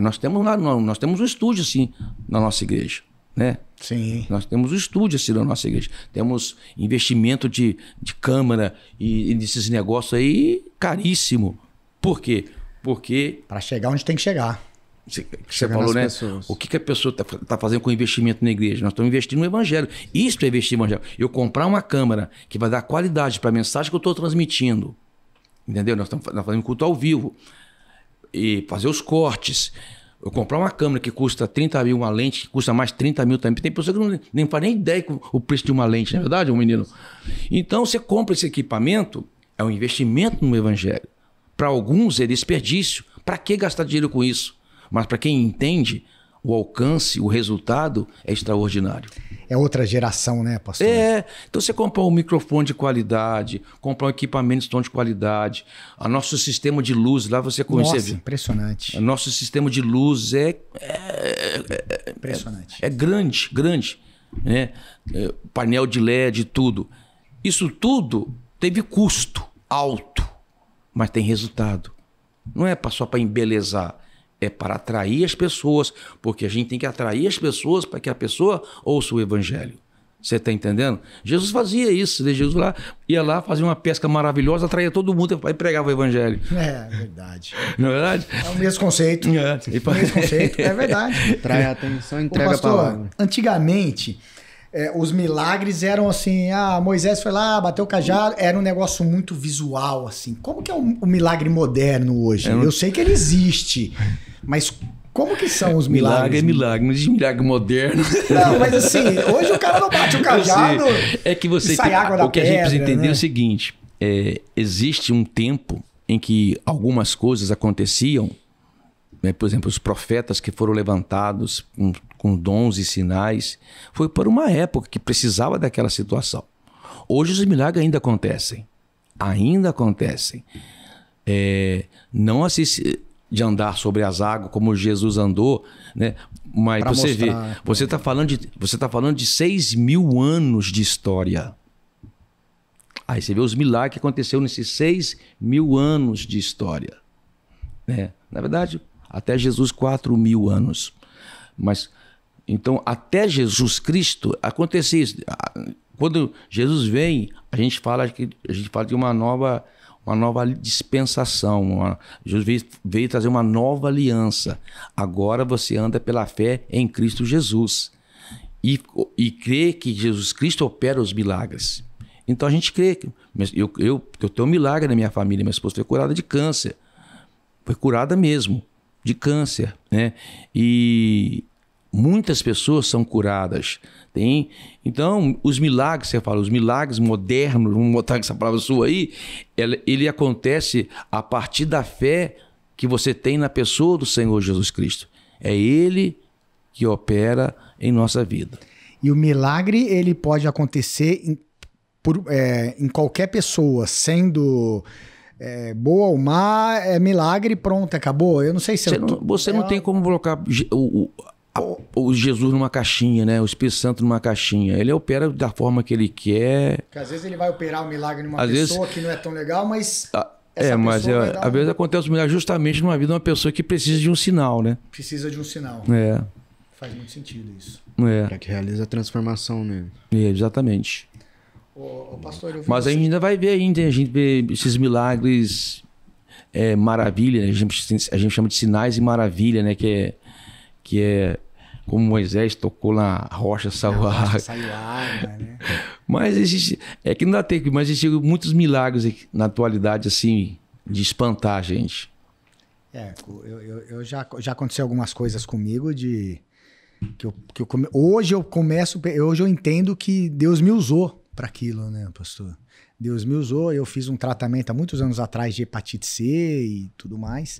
Nós temos um estúdio assim na nossa igreja, né? Sim. Nós temos um estúdio assim na nossa igreja. Temos investimento de câmera e desses negócios aí caríssimo. Por quê? Porque Para chegar onde tem que chegar. você Chegar falou, nas né? pessoas. O que a pessoa está fazendo com o investimento na igreja? Nós estamos investindo no evangelho. Isso é investir no evangelho. Eu comprar uma câmera que vai dar qualidade para a mensagem que eu estou transmitindo. Entendeu? Nós estamos fazendo culto ao vivo. E fazer os cortes. Eu comprar uma câmera que custa 30 mil, uma lente que custa mais 30 mil também. Tem pessoa que nem faz nem ideia com o preço de uma lente, não é verdade, menino? Então, você compra esse equipamento, é um investimento no evangelho. Para alguns é desperdício. Para que gastar dinheiro com isso? Mas para quem entende, o alcance, o resultado é extraordinário. É outra geração, né, pastor? Então você comprar um microfone de qualidade, comprar um equipamento de som de qualidade, o nosso sistema de luz, lá você conhece. Nossa, impressionante. O nosso sistema de luz Impressionante. é grande, né? Painel de LED, tudo. Isso tudo teve custo alto, mas tem resultado. Não é só para embelezar, é para atrair as pessoas, porque a gente tem que atrair as pessoas para que a pessoa ouça o evangelho. Você está entendendo? Jesus fazia isso, né? Jesus ia lá, fazia uma pesca maravilhosa, atraía todo mundo e pregava o evangelho. É verdade. Não é verdade? É o mesmo conceito. É. O mesmo conceito, é verdade. Trai a atenção, entrega pastor, a palavra. Antigamente, os milagres eram assim, Moisés foi lá, bateu o cajado, era um negócio muito visual, assim. Como que é o milagre moderno hoje? Eu sei que ele existe, mas como que são os milagres? Milagre, não existe milagre moderno. Não, mas assim, hoje o cara não bate o cajado, é que você sai água da o que a gente precisa pedra, entender né? é o seguinte, existe um tempo em que algumas coisas aconteciam, né? Por exemplo, os profetas que foram levantados com dons e sinais, foi por uma época que precisava daquela situação. Hoje os milagres ainda acontecem. Não assim de andar sobre as águas como Jesus andou, né? Mas Pra você mostrar, vê, você está falando de 6.000 anos de história. Aí você vê os milagres que aconteceram nesses 6.000 anos de história, né? Na verdade, até Jesus 4.000 anos. Mas então até Jesus Cristo acontecia isso. Quando Jesus vem, a gente fala de uma nova dispensação. Jesus veio trazer uma nova aliança. Agora você anda pela fé em Cristo Jesus. E crê que Jesus Cristo opera os milagres. Então a gente crê. Eu tenho um milagre na minha família. Minha esposa foi curada de câncer. Foi curada mesmo, de câncer, né? E muitas pessoas são curadas. Então, os milagres, você fala, os milagres modernos, vamos botar essa palavra sua aí, ele acontece a partir da fé que você tem na pessoa do Senhor Jesus Cristo. É Ele que opera em nossa vida. E o milagre, ele pode acontecer em qualquer pessoa, sendo boa ou má, é milagre, pronto, acabou. Eu não sei se você não tem como colocar o Jesus numa caixinha, né? O Espírito Santo numa caixinha. Ele opera da forma que ele quer. Porque às vezes ele vai operar um milagre numa pessoa que não é tão legal, mas mas às vezes acontece um milagre justamente numa vida de uma pessoa que precisa de um sinal, né? Precisa de um sinal. Faz muito sentido isso. Para que realize a transformação nele. Exatamente. Pastor, mas a gente ainda vai ver a gente vê esses milagres maravilha, né? A gente chama de sinais e maravilha, né? Que é como Moisés tocou na rocha, saiu água. Né? Mas existe, que não dá tempo, mas existem muitos milagres na atualidade, assim, de espantar a gente. Eu já aconteceu algumas coisas comigo hoje eu entendo que Deus me usou para aquilo, né, pastor? Deus me usou, eu fiz um tratamento há muitos anos atrás de hepatite C e tudo mais.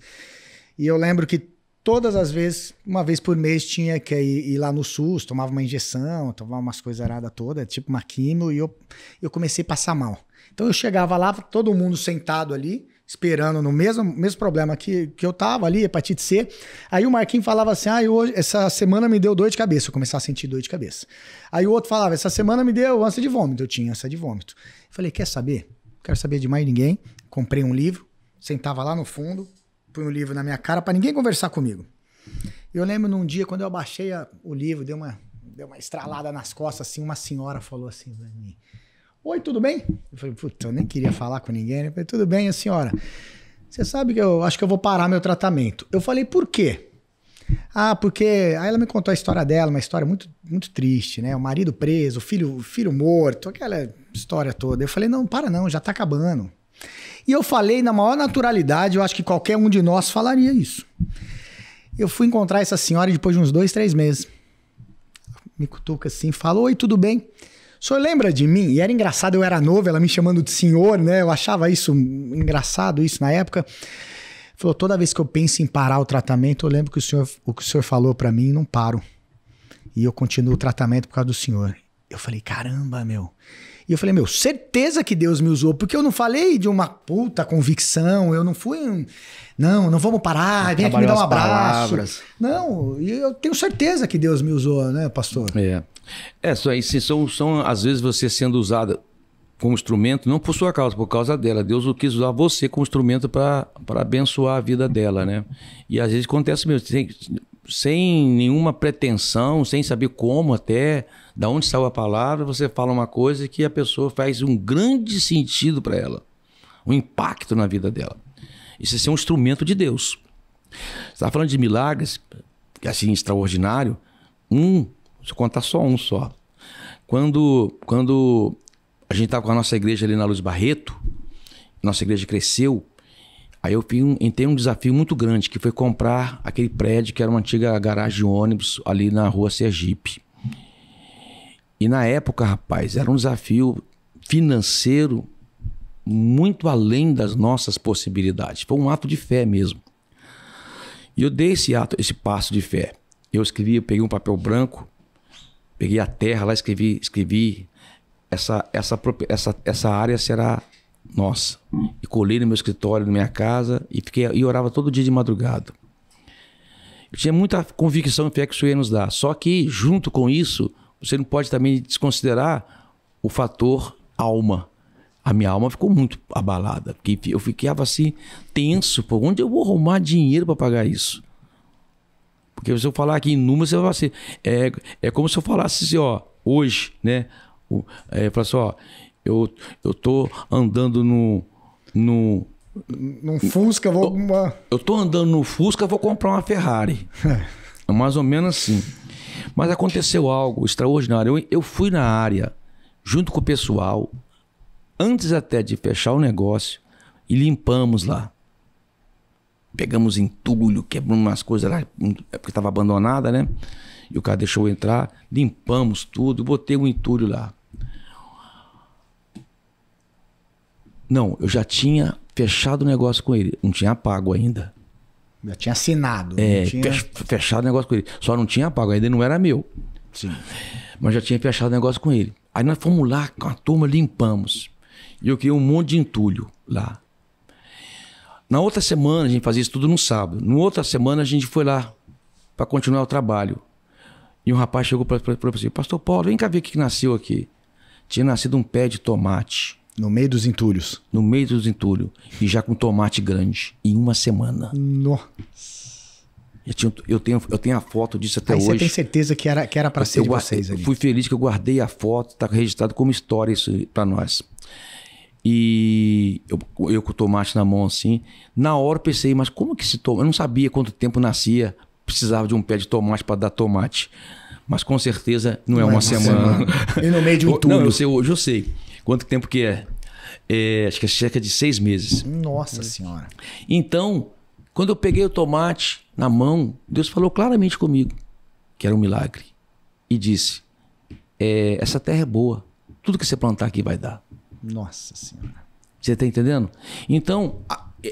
E eu lembro que todas as vezes, uma vez por mês, tinha que ir lá no SUS, tomava uma injeção, tomava umas coisas aradas todas, tipo uma quimio, e eu comecei a passar mal. Então eu chegava lá, todo mundo sentado ali, esperando no mesmo problema que eu tava ali, hepatite C. Aí o Marquinhos falava assim, essa semana me deu dor de cabeça. Eu começava a sentir dor de cabeça. Aí o outro falava, essa semana me deu ânsia de vômito. Eu tinha ânsia de vômito. Eu falei, quer saber? Não quero saber de mais ninguém. Comprei um livro, sentava lá no fundo, pus um livro na minha cara para ninguém conversar comigo. Eu lembro num dia, quando eu abaixei o livro, deu uma estralada nas costas, assim, uma senhora falou assim pra mim, oi, tudo bem? Eu falei, puta, eu nem queria falar com ninguém. Eu falei, tudo bem, a senhora? você sabe que eu acho que eu vou parar meu tratamento. Eu falei, por quê? Ah, porque... Aí ela me contou a história dela, uma história muito, muito triste, né? O marido preso, o filho morto, aquela história toda. Eu falei, não, para não, já tá acabando. E eu falei na maior naturalidade, eu acho que qualquer um de nós falaria isso. Eu fui encontrar essa senhora depois de uns 2, 3 meses. Me cutuca assim, fala, oi, tudo bem? O senhor lembra de mim? E era engraçado, eu era novo, ela me chamando de senhor, né? Eu achava isso engraçado, isso na época. Falou, toda vez que eu penso em parar o tratamento, eu lembro que o que o senhor falou pra mim, não paro. E eu continuo o tratamento por causa do senhor. Eu falei, caramba, meu. E eu falei, meu, certeza que Deus me usou, porque eu não falei de uma puta convicção, eu não fui... Não vamos parar, vem aqui me dar um abraço. Palavras. Não, e eu tenho certeza que Deus me usou, né, pastor? Isso aí, são às vezes você sendo usado como instrumento, não por sua causa, por causa dela. Deus quis usar você como instrumento para abençoar a vida dela, né? E às vezes acontece mesmo, sem nenhuma pretensão, sem saber como até, da onde saiu a palavra, você fala uma coisa que a pessoa faz um grande sentido para ela, um impacto na vida dela. Isso é ser um instrumento de Deus. Você está falando de milagres, assim, extraordinário. Vou contar só um só. Quando a gente estava com a nossa igreja ali na Luz Barreto, nossa igreja cresceu, aí eu entrei um desafio muito grande, que foi comprar aquele prédio que era uma antiga garagem de ônibus ali na rua Sergipe. E na época, rapaz, era um desafio financeiro muito além das nossas possibilidades. Foi um ato de fé mesmo. E eu dei esse passo de fé. Eu peguei um papel branco, peguei a terra lá, escrevi essa área será nossa. E colei no meu escritório, na minha casa, e orava todo dia de madrugada. Eu tinha muita convicção e fé que isso ia nos dar. Só que, junto com isso, você não pode também desconsiderar o fator alma. A minha alma ficou muito abalada, porque eu ficava assim, tenso, por onde eu vou arrumar dinheiro para pagar isso? Porque se eu falar aqui em números, você vai assim, é como se eu falasse assim, ó, hoje, né? Eu falo assim, ó, eu tô andando num Fusca, eu tô andando no Fusca, vou comprar uma Ferrari. É mais ou menos assim. Mas aconteceu algo extraordinário. Eu fui na área, junto com o pessoal, antes até de fechar o negócio, e limpamos lá. Pegamos entulho, quebramos umas coisas lá, porque estava abandonada, né? E o cara deixou eu entrar, limpamos tudo, botei um entulho lá. Não, eu já tinha fechado o negócio com ele, não tinha pago ainda. Já tinha assinado. Fechado o negócio com ele, só não tinha pago, ainda não era meu. Sim. Mas já tinha fechado o negócio com ele. Aí nós fomos lá com a turma, limpamos. E eu criei um monte de entulho lá. Na outra semana, a gente fazia isso tudo no sábado. Na outra semana, a gente foi lá para continuar o trabalho. E um rapaz chegou para assim, pastor Paulo, vem cá ver o que nasceu aqui. Tinha nascido um pé de tomate. No meio dos entulhos. No meio dos entulhos. E já com tomate grande. Em uma semana. Nossa. Eu tenho a foto disso até hoje. Você tem certeza que era para ser de vocês ali? Eu fui feliz que eu guardei a foto. Está registrado como história isso para nós. E eu com o tomate na mão assim. Na hora eu pensei, mas como que esse tomate... Eu não sabia quanto tempo nascia. Precisava de um pé de tomate para dar tomate. Mas com certeza não é uma semana. E no meio de um entulho. Não, hoje eu sei. Quanto tempo que é? Acho que é cerca de 6 meses. Nossa Senhora. Então, quando eu peguei o tomate na mão, Deus falou claramente comigo que era um milagre. E disse, essa terra é boa. Tudo que você plantar aqui vai dar. Nossa Senhora. Você está entendendo? Então,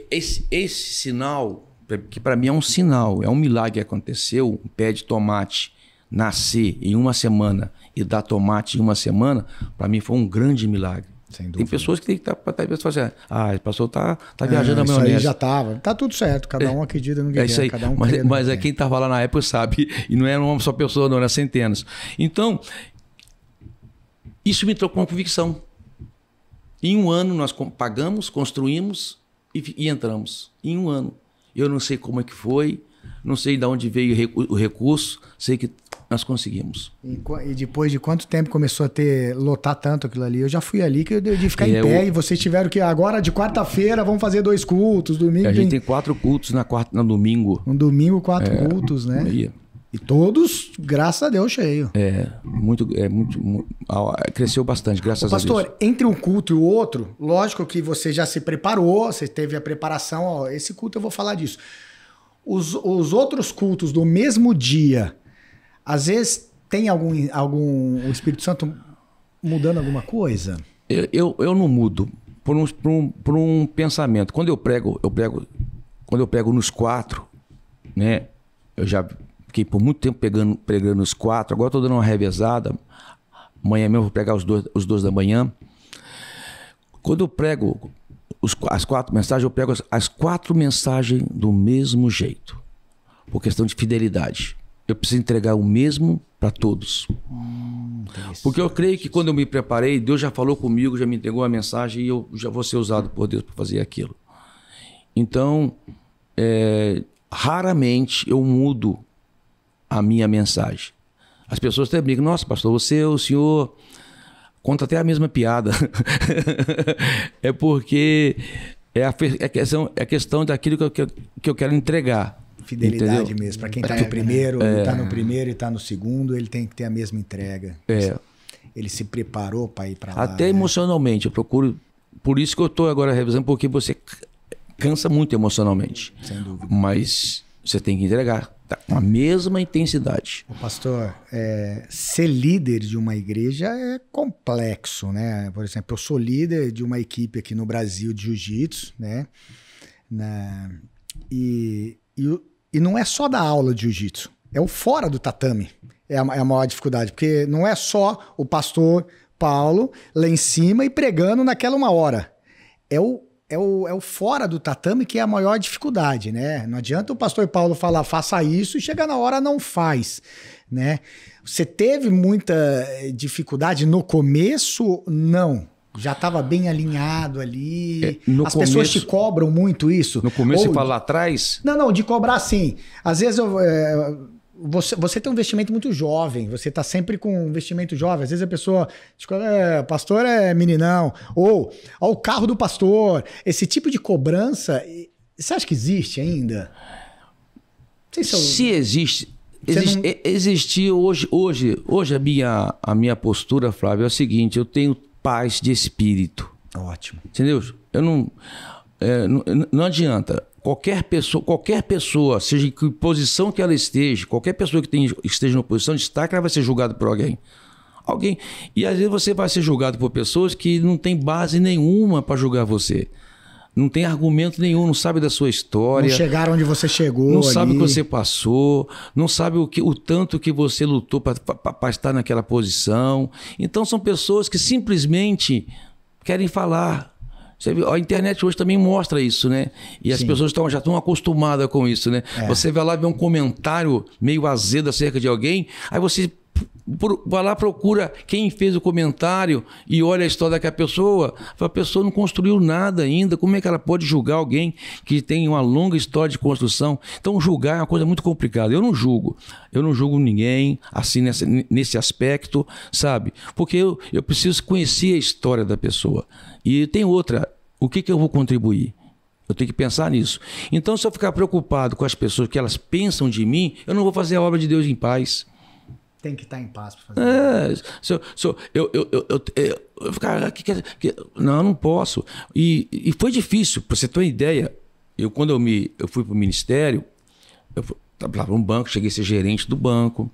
esse sinal, que para mim é um sinal, é um milagre que aconteceu, um pé de tomate nascer em uma semana e dar tomate em uma semana, para mim foi um grande milagre. Sem dúvida. Tem pessoas que tem que estar fazendo, o pastor tá viajando a maionese. Isso aí já estava. Tá tudo certo, cada um acredita no que quer. Isso aí. Cada um mas quem estava lá na época sabe, e não era uma só pessoa, não, era centenas. Então, isso me trocou uma convicção. Em um ano nós pagamos, construímos e entramos. Em um ano. Eu não sei como é que foi, não sei de onde veio o recurso, sei que nós conseguimos. E depois de quanto tempo começou a lotar tanto aquilo ali? Eu já fui ali que eu de ficar em pé e vocês tiveram que agora de quarta-feira vamos fazer 2 cultos, domingo. A gente tem 4 cultos no domingo. No domingo 4 cultos, né? E todos, graças a Deus, cheio. Cresceu bastante, graças a Deus. Pastor, entre um culto e o outro, lógico que você já se preparou, você teve a preparação, ó, esse culto eu vou falar disso. Os outros cultos do mesmo dia, às vezes tem o Espírito Santo mudando alguma coisa? Eu não mudo por um pensamento. Quando eu prego nos 4, né? Eu já fiquei por muito tempo pregando os 4. Agora estou dando uma revezada. Amanhã mesmo vou pregar os 2 da manhã. Quando eu prego as 4 mensagens, eu prego as 4 mensagens do mesmo jeito. Por questão de fidelidade. Eu preciso entregar o mesmo para todos. Porque eu creio que quando eu me preparei, Deus já falou comigo, já me entregou a mensagem e eu já vou ser usado por Deus para fazer aquilo. Então, raramente eu mudo a minha mensagem. As pessoas até brincam, nossa, pastor, o senhor conta até a mesma piada. É porque é questão daquilo que eu quero entregar. Fidelidade, entendeu? Mesmo. Para quem está no primeiro, tá no primeiro e está no segundo, ele tem que ter a mesma entrega. Ele se preparou para ir para lá. Até emocionalmente, eu procuro. Por isso que eu estou agora revisando, porque você cansa muito emocionalmente. Sem dúvida. Mas você tem que entregar. Com a mesma intensidade. Pastor, ser líder de uma igreja é complexo, né? Por exemplo, eu sou líder de uma equipe aqui no Brasil de jiu-jitsu, né? E não é só da aula de jiu-jitsu, é o fora do tatame. É a maior dificuldade, porque não é só o pastor Paulo lá em cima e pregando naquela 1 hora. É o fora do tatame que é a maior dificuldade, né? Não adianta o pastor Paulo falar, faça isso, e chega na hora não faz, né? Você teve muita dificuldade no começo? Não. Já estava bem alinhado ali. Pessoas te cobram muito isso? No começo você fala lá atrás? Não, de cobrar sim. Às vezes você tem um investimento muito jovem, você está sempre com um investimento jovem. Às vezes a pessoa diz, pastor é meninão, ou o carro do pastor. Esse tipo de cobrança, você acha que existe ainda? Não sei se existe. Existir hoje a minha postura, Flávio, é o seguinte: eu tenho paz de espírito. Ótimo. Entendeu? Eu não adianta. Qualquer pessoa, seja em que posição que ela esteja, qualquer pessoa que esteja em posição de destaque, ela vai ser julgada por alguém. E às vezes você vai ser julgado por pessoas que não tem base nenhuma para julgar você. Não tem argumento nenhum, não sabe da sua história. Não chegaram onde você chegou. Não sabe o que você passou, não sabe o tanto que você lutou para estar naquela posição. Então são pessoas que simplesmente querem falar. A internet hoje também mostra isso, né? E as pessoas já estão acostumadas com isso, né? Você vai lá ver um comentário meio azedo acerca de alguém, aí você vai lá, procura quem fez o comentário e olha a história daquela pessoa. A pessoa não construiu nada ainda. Como é que ela pode julgar alguém que tem uma longa história de construção? Então julgar é uma coisa muito complicada. Eu não julgo ninguém assim nesse aspecto, sabe? Porque eu preciso conhecer a história da pessoa. E tem outra, o que eu vou contribuir? Eu tenho que pensar nisso. Então, se eu ficar preocupado com as pessoas que elas pensam de mim, eu não vou fazer a obra de Deus em paz. Tem que estar em paz para fazer. Eu ficar... não posso. E foi difícil, para você ter uma ideia. Quando eu fui para o ministério, eu trabalhava no banco, cheguei a ser gerente do banco.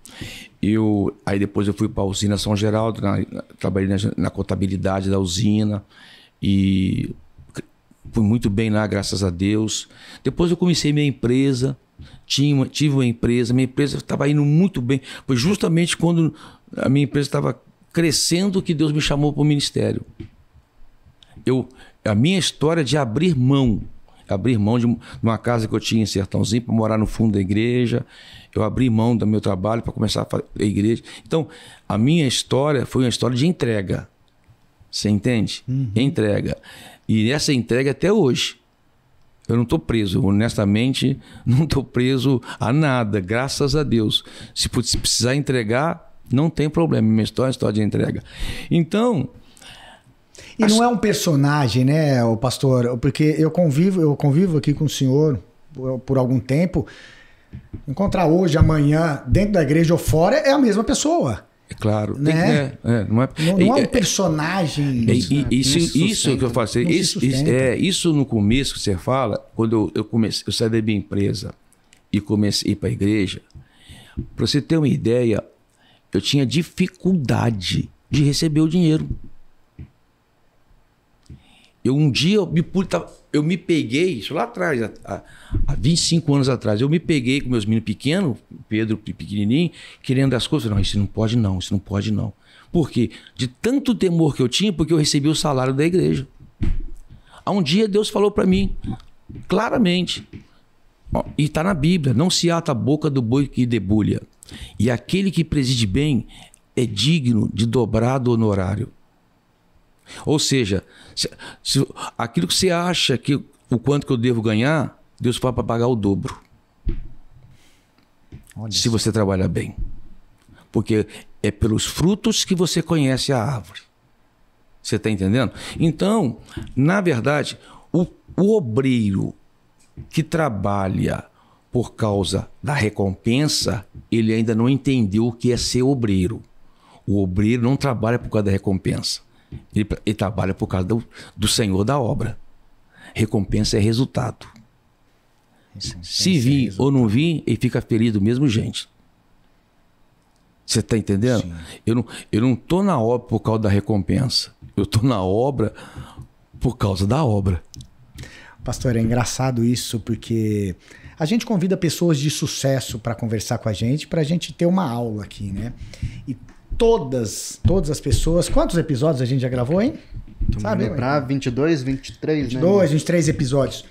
Aí depois eu fui para a usina São Geraldo, trabalhei na contabilidade da usina. E fui muito bem lá, graças a Deus. Depois eu comecei minha empresa. Tive uma empresa, minha empresa estava indo muito bem. Foi justamente quando a minha empresa estava crescendo que Deus me chamou para o ministério. A minha história de abrir mão de uma casa que eu tinha em Sertãozinho para morar no fundo da igreja. Eu abri mão do meu trabalho para começar a fazer a igreja. Então, a minha história foi uma história de entrega. Você entende? Entrega. E essa entrega até hoje. Eu não estou preso, honestamente, não estou preso a nada, graças a Deus. Se precisar entregar, não tem problema, minha história é história de entrega. Então... E não é um personagem, né, o pastor? Porque eu convivo aqui com o senhor por algum tempo. Encontrar hoje, amanhã, dentro da igreja ou fora, é a mesma pessoa. É claro. Né? Não é um personagem. Isso que eu faço. Isso no começo que você fala, quando eu saí da minha empresa e comecei a ir para a igreja, para você ter uma ideia, eu tinha dificuldade de receber o dinheiro. Um dia eu me peguei, isso lá atrás, há 25 anos atrás, eu me peguei com meus meninos pequenos, Pedro pequenininho, querendo as coisas. Não, isso não pode não, isso não pode não. Por quê? De tanto temor que eu tinha, porque eu recebi o salário da igreja. Há um dia Deus falou para mim, claramente, ó, e está na Bíblia, não se ata a boca do boi que debulha. E aquele que preside bem é digno de dobrado honorário. Ou seja, se aquilo que você acha que o quanto que eu devo ganhar, Deus fala para pagar o dobro. Se você trabalha bem. Porque é pelos frutos que você conhece a árvore. Você está entendendo? Então, na verdade, o obreiro que trabalha por causa da recompensa, ele ainda não entendeu o que é ser obreiro. O obreiro não trabalha por causa da recompensa. Ele trabalha por causa do Senhor da obra. Recompensa é resultado. Se vir ou não vir, ele fica feliz do mesmo jeito. Você está entendendo? Eu não estou na obra por causa da recompensa. Eu estou na obra por causa da obra. Pastor, é engraçado isso, porque a gente convida pessoas de sucesso para conversar com a gente ter uma aula aqui, né? E todas as pessoas... Quantos episódios a gente já gravou, hein? Sabe? Pra 22, 23, 22, né? 23 episódios.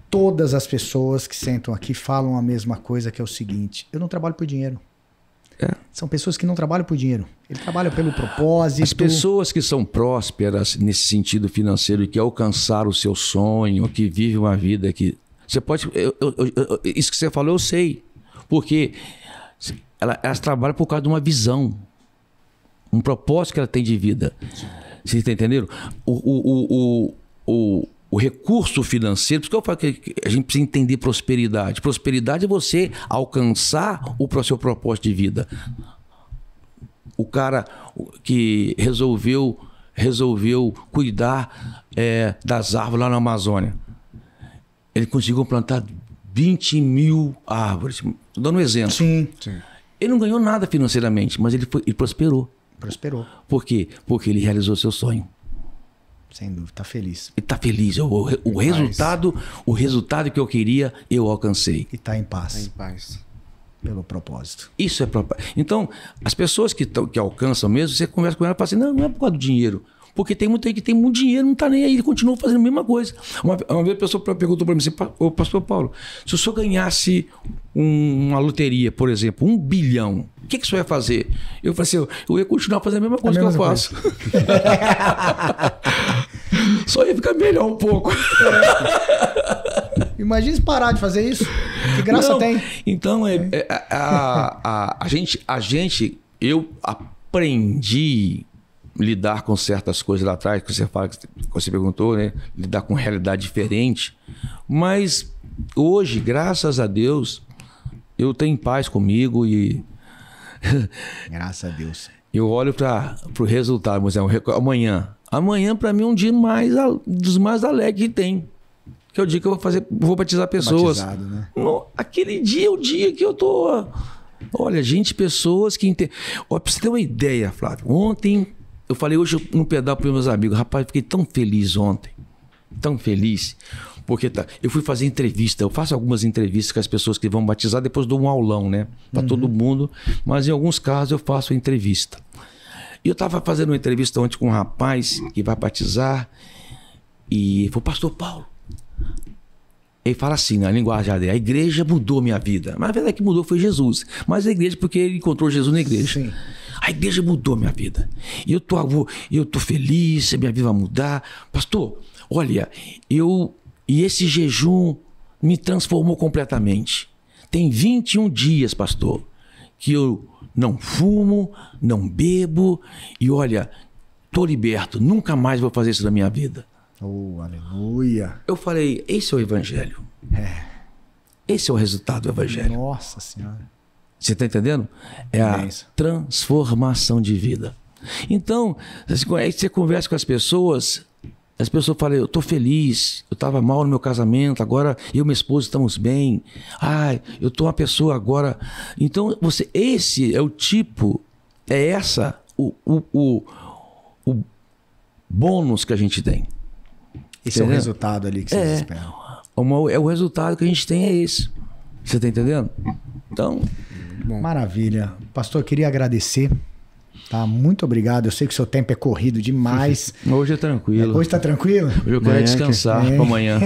Todas as pessoas que sentam aqui falam a mesma coisa, que é o seguinte: eu não trabalho por dinheiro. São pessoas que não trabalham por dinheiro. Ele trabalha pelo propósito. As pessoas que são prósperas nesse sentido financeiro e que alcançaram o seu sonho, que vivem uma vida que... Você pode... isso que você falou, eu sei. Porque elas trabalham por causa de uma visão. Um propósito que ela tem de vida. Vocês estão entendendo? O recurso financeiro, por isso que eu falo que a gente precisa entender prosperidade. Prosperidade é você alcançar o seu propósito de vida. O cara que resolveu cuidar das árvores lá na Amazônia. Ele conseguiu plantar 20 mil árvores. Estou dando um exemplo. Sim. Ele não ganhou nada financeiramente, mas ele prosperou. Prosperou. Por quê? Porque ele realizou seu sonho. Sem dúvida, tá feliz. Ele tá feliz. O resultado que eu queria, eu alcancei. E tá em paz. Tá em paz. Pelo propósito. Isso é propósito. Então, as pessoas que alcançam mesmo, você conversa com ela e fala assim, não é por causa do dinheiro. Porque tem muita gente que tem muito dinheiro, não tá nem aí, ele continua fazendo a mesma coisa. Uma vez a pessoa perguntou para mim assim, ô pastor Paulo, se o senhor ganhasse uma loteria, por exemplo, 1 bilhão, o que o senhor ia fazer? Eu falei assim, eu ia continuar fazendo a mesma coisa que eu faço. Só ia ficar melhor um pouco. Imagina se parar de fazer isso. Que graça tem. Então, eu aprendi lidar com certas coisas lá atrás, que você fala, que você perguntou, né? Lidar com realidade diferente. Mas hoje, graças a Deus, eu tenho paz comigo e... Graças a Deus. Eu olho para o resultado, por exemplo, amanhã para mim é um dia dos mais alegres que tem. Que é o dia que eu vou batizar pessoas. Batizado, né? Aquele dia é o dia que eu tô... Olha, pessoas que... Pra você ter uma ideia, Flávio, ontem... Eu falei hoje no pedal para os meus amigos, rapaz, eu fiquei tão feliz ontem, tão feliz, porque eu fui fazer entrevista, eu faço algumas entrevistas com as pessoas que vão batizar, depois dou um aulão, né, para todo mundo, mas em alguns casos eu faço entrevista. E eu estava fazendo uma entrevista ontem com um rapaz que vai batizar e falou, pastor Paulo, ele fala assim, na linguagem dele, a igreja mudou minha vida, mas a verdade que mudou foi Jesus, mas a igreja porque ele encontrou Jesus na igreja. Sim. A igreja mudou minha vida. E eu tô feliz, minha vida vai mudar. Pastor, olha, eu E esse jejum me transformou completamente. Tem 21 dias, pastor, que eu não fumo, não bebo e olha, tô liberto, nunca mais vou fazer isso na minha vida. Oh, aleluia. Eu falei, esse é o evangelho. Esse é o resultado do evangelho. Nossa Senhora. Você está entendendo? É a transformação de vida. Então, você conversa com as pessoas falam, eu estou feliz, eu estava mal no meu casamento, agora eu e minha esposa estamos bem. Ai, eu estou uma pessoa agora. Então, esse é o tipo, o bônus que a gente tem. Esse é o resultado ali que vocês esperam. O resultado que a gente tem é esse. Você está entendendo? Então... Bom. Maravilha. Pastor, eu queria agradecer. Tá? Muito obrigado. Eu sei que o seu tempo é corrido demais. Hoje é tranquilo. Hoje tá tranquilo? Hoje eu quero descansar para amanhã.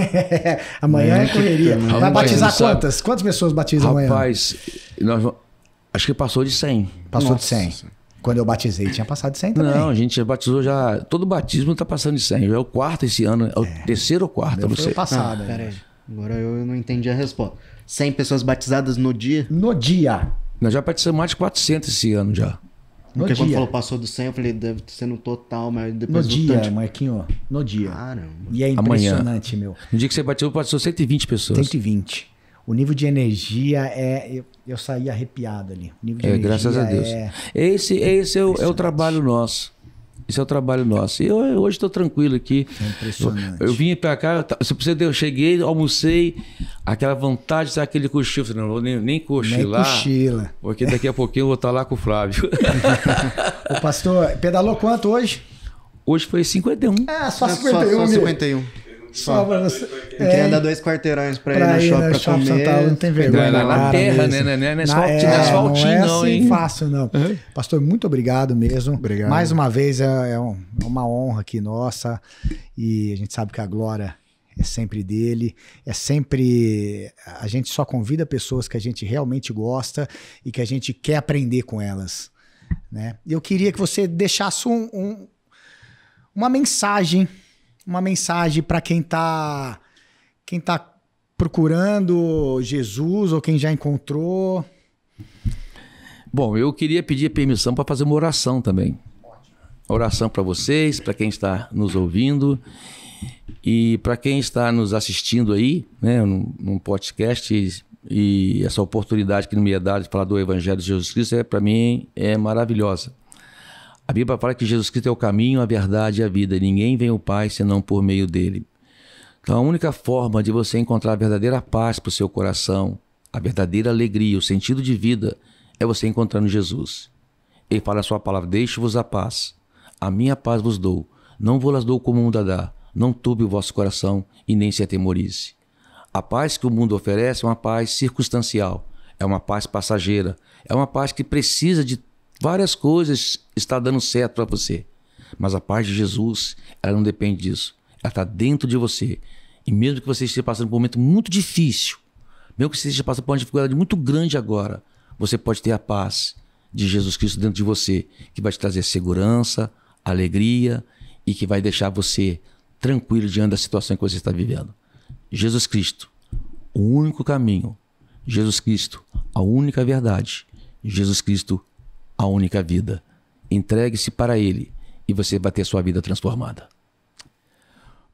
Amanhã é correria. Vai batizar quantas? Quantas pessoas batizam amanhã? Rapaz, acho que passou de 100. Passou de 100. Quando eu batizei, tinha passado de 100 também. Não, a gente já batizou já... Todo batismo tá passando de 100. Já é o quarto esse ano. É o terceiro ou quarto, eu não sei. Passado. Peraí. Agora eu não entendi a resposta. 100 pessoas batizadas no dia? No dia. Nós já batizamos mais de 400 esse ano já. Porque quando falou passou do 100, eu falei, deve ser no total, mas depois no dia, Marquinho, no dia. Caramba. E é impressionante, meu. No dia que você batizou 120 pessoas. 120. O nível de energia é... Eu saí arrepiado ali. O nível de energia graças a Deus. Esse é o trabalho nosso. Esse é o trabalho nosso. E eu hoje estou tranquilo aqui. É impressionante. Eu vim para cá, eu cheguei, almocei, aquela vontade de dar aquele cochilo. Não vou nem cochilar. Nem cochila. Porque daqui a pouquinho eu vou estar lá com o Flávio. O pastor, pedalou quanto hoje? Hoje foi 51. Só 51. Só 51. Só pra você. Queria andar 2 quarteirões pra ir no shopping pra comer. São Paulo, não tem vergonha. Na terra, né? Não é asfaltinho, não é assim fácil, não. Pastor, muito obrigado mesmo. Obrigado. Mais uma vez, é uma honra aqui nossa. E a gente sabe que a glória é sempre dele. É sempre... A gente só convida pessoas que a gente realmente gosta e que a gente quer aprender com elas. Né? Eu queria que você deixasse uma mensagem para quem tá procurando Jesus ou quem já encontrou. Bom, eu queria pedir permissão para fazer uma oração também. Oração para vocês, para quem está nos ouvindo e para quem está nos assistindo aí, né, num podcast, e essa oportunidade que me é dada de falar do Evangelho de Jesus Cristo, para mim é maravilhosa. A Bíblia fala que Jesus Cristo é o caminho, a verdade e a vida. E ninguém vem ao Pai senão por meio dele. Então a única forma de você encontrar a verdadeira paz para o seu coração, a verdadeira alegria, o sentido de vida, é você encontrando Jesus. Ele fala a sua palavra, deixe-vos a paz. A minha paz vos dou. Não vou-las dou como o mundo a dá. Não turbe o vosso coração e nem se atemorize. A paz que o mundo oferece é uma paz circunstancial. É uma paz passageira. É uma paz que precisa de várias coisas está dando certo para você. Mas a paz de Jesus, ela não depende disso. Ela está dentro de você. E mesmo que você esteja passando por um momento muito difícil, mesmo que você esteja passando por uma dificuldade muito grande agora, você pode ter a paz de Jesus Cristo dentro de você, que vai te trazer segurança, alegria e que vai deixar você tranquilo diante da situação que você está vivendo. Jesus Cristo, o único caminho. Jesus Cristo, a única verdade. Jesus Cristo, a única vida. Entregue-se para Ele e você vai ter sua vida transformada.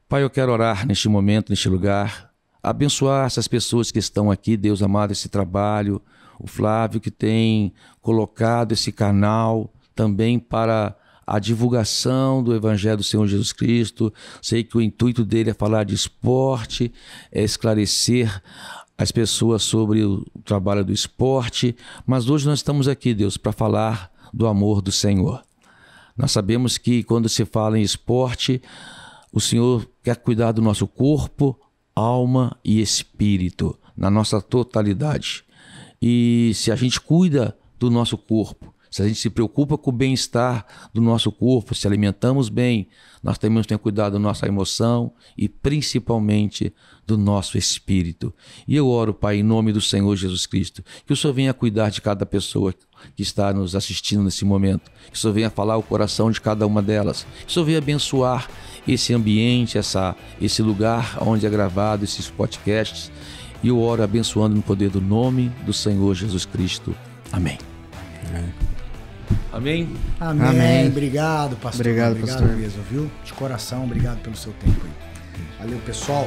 Pai, eu quero orar neste momento, neste lugar, abençoar essas pessoas que estão aqui, Deus amado, esse trabalho, o Flávio que tem colocado esse canal também para a divulgação do Evangelho do Senhor Jesus Cristo. Sei que o intuito dele é falar de esporte, é esclarecer as pessoas sobre o trabalho do esporte, mas hoje nós estamos aqui, Deus, para falar do amor do Senhor. Nós sabemos que quando se fala em esporte, o Senhor quer cuidar do nosso corpo, alma e espírito, na nossa totalidade. E se a gente cuida do nosso corpo, Se a gente se preocupa com o bem-estar do nosso corpo, se alimentamos bem, nós também temos que ter cuidado da nossa emoção e principalmente do nosso espírito. E eu oro, Pai, em nome do Senhor Jesus Cristo, que o Senhor venha cuidar de cada pessoa que está nos assistindo nesse momento, que o Senhor venha falar o coração de cada uma delas, que o Senhor venha abençoar esse ambiente, esse lugar onde é gravado esses podcasts. E eu oro abençoando no poder do nome do Senhor Jesus Cristo. Amém. Amém? Amém. Amém. Obrigado, pastor. Obrigado, pastor. mesmo, viu? De coração, obrigado pelo seu tempo aí. Valeu, pessoal.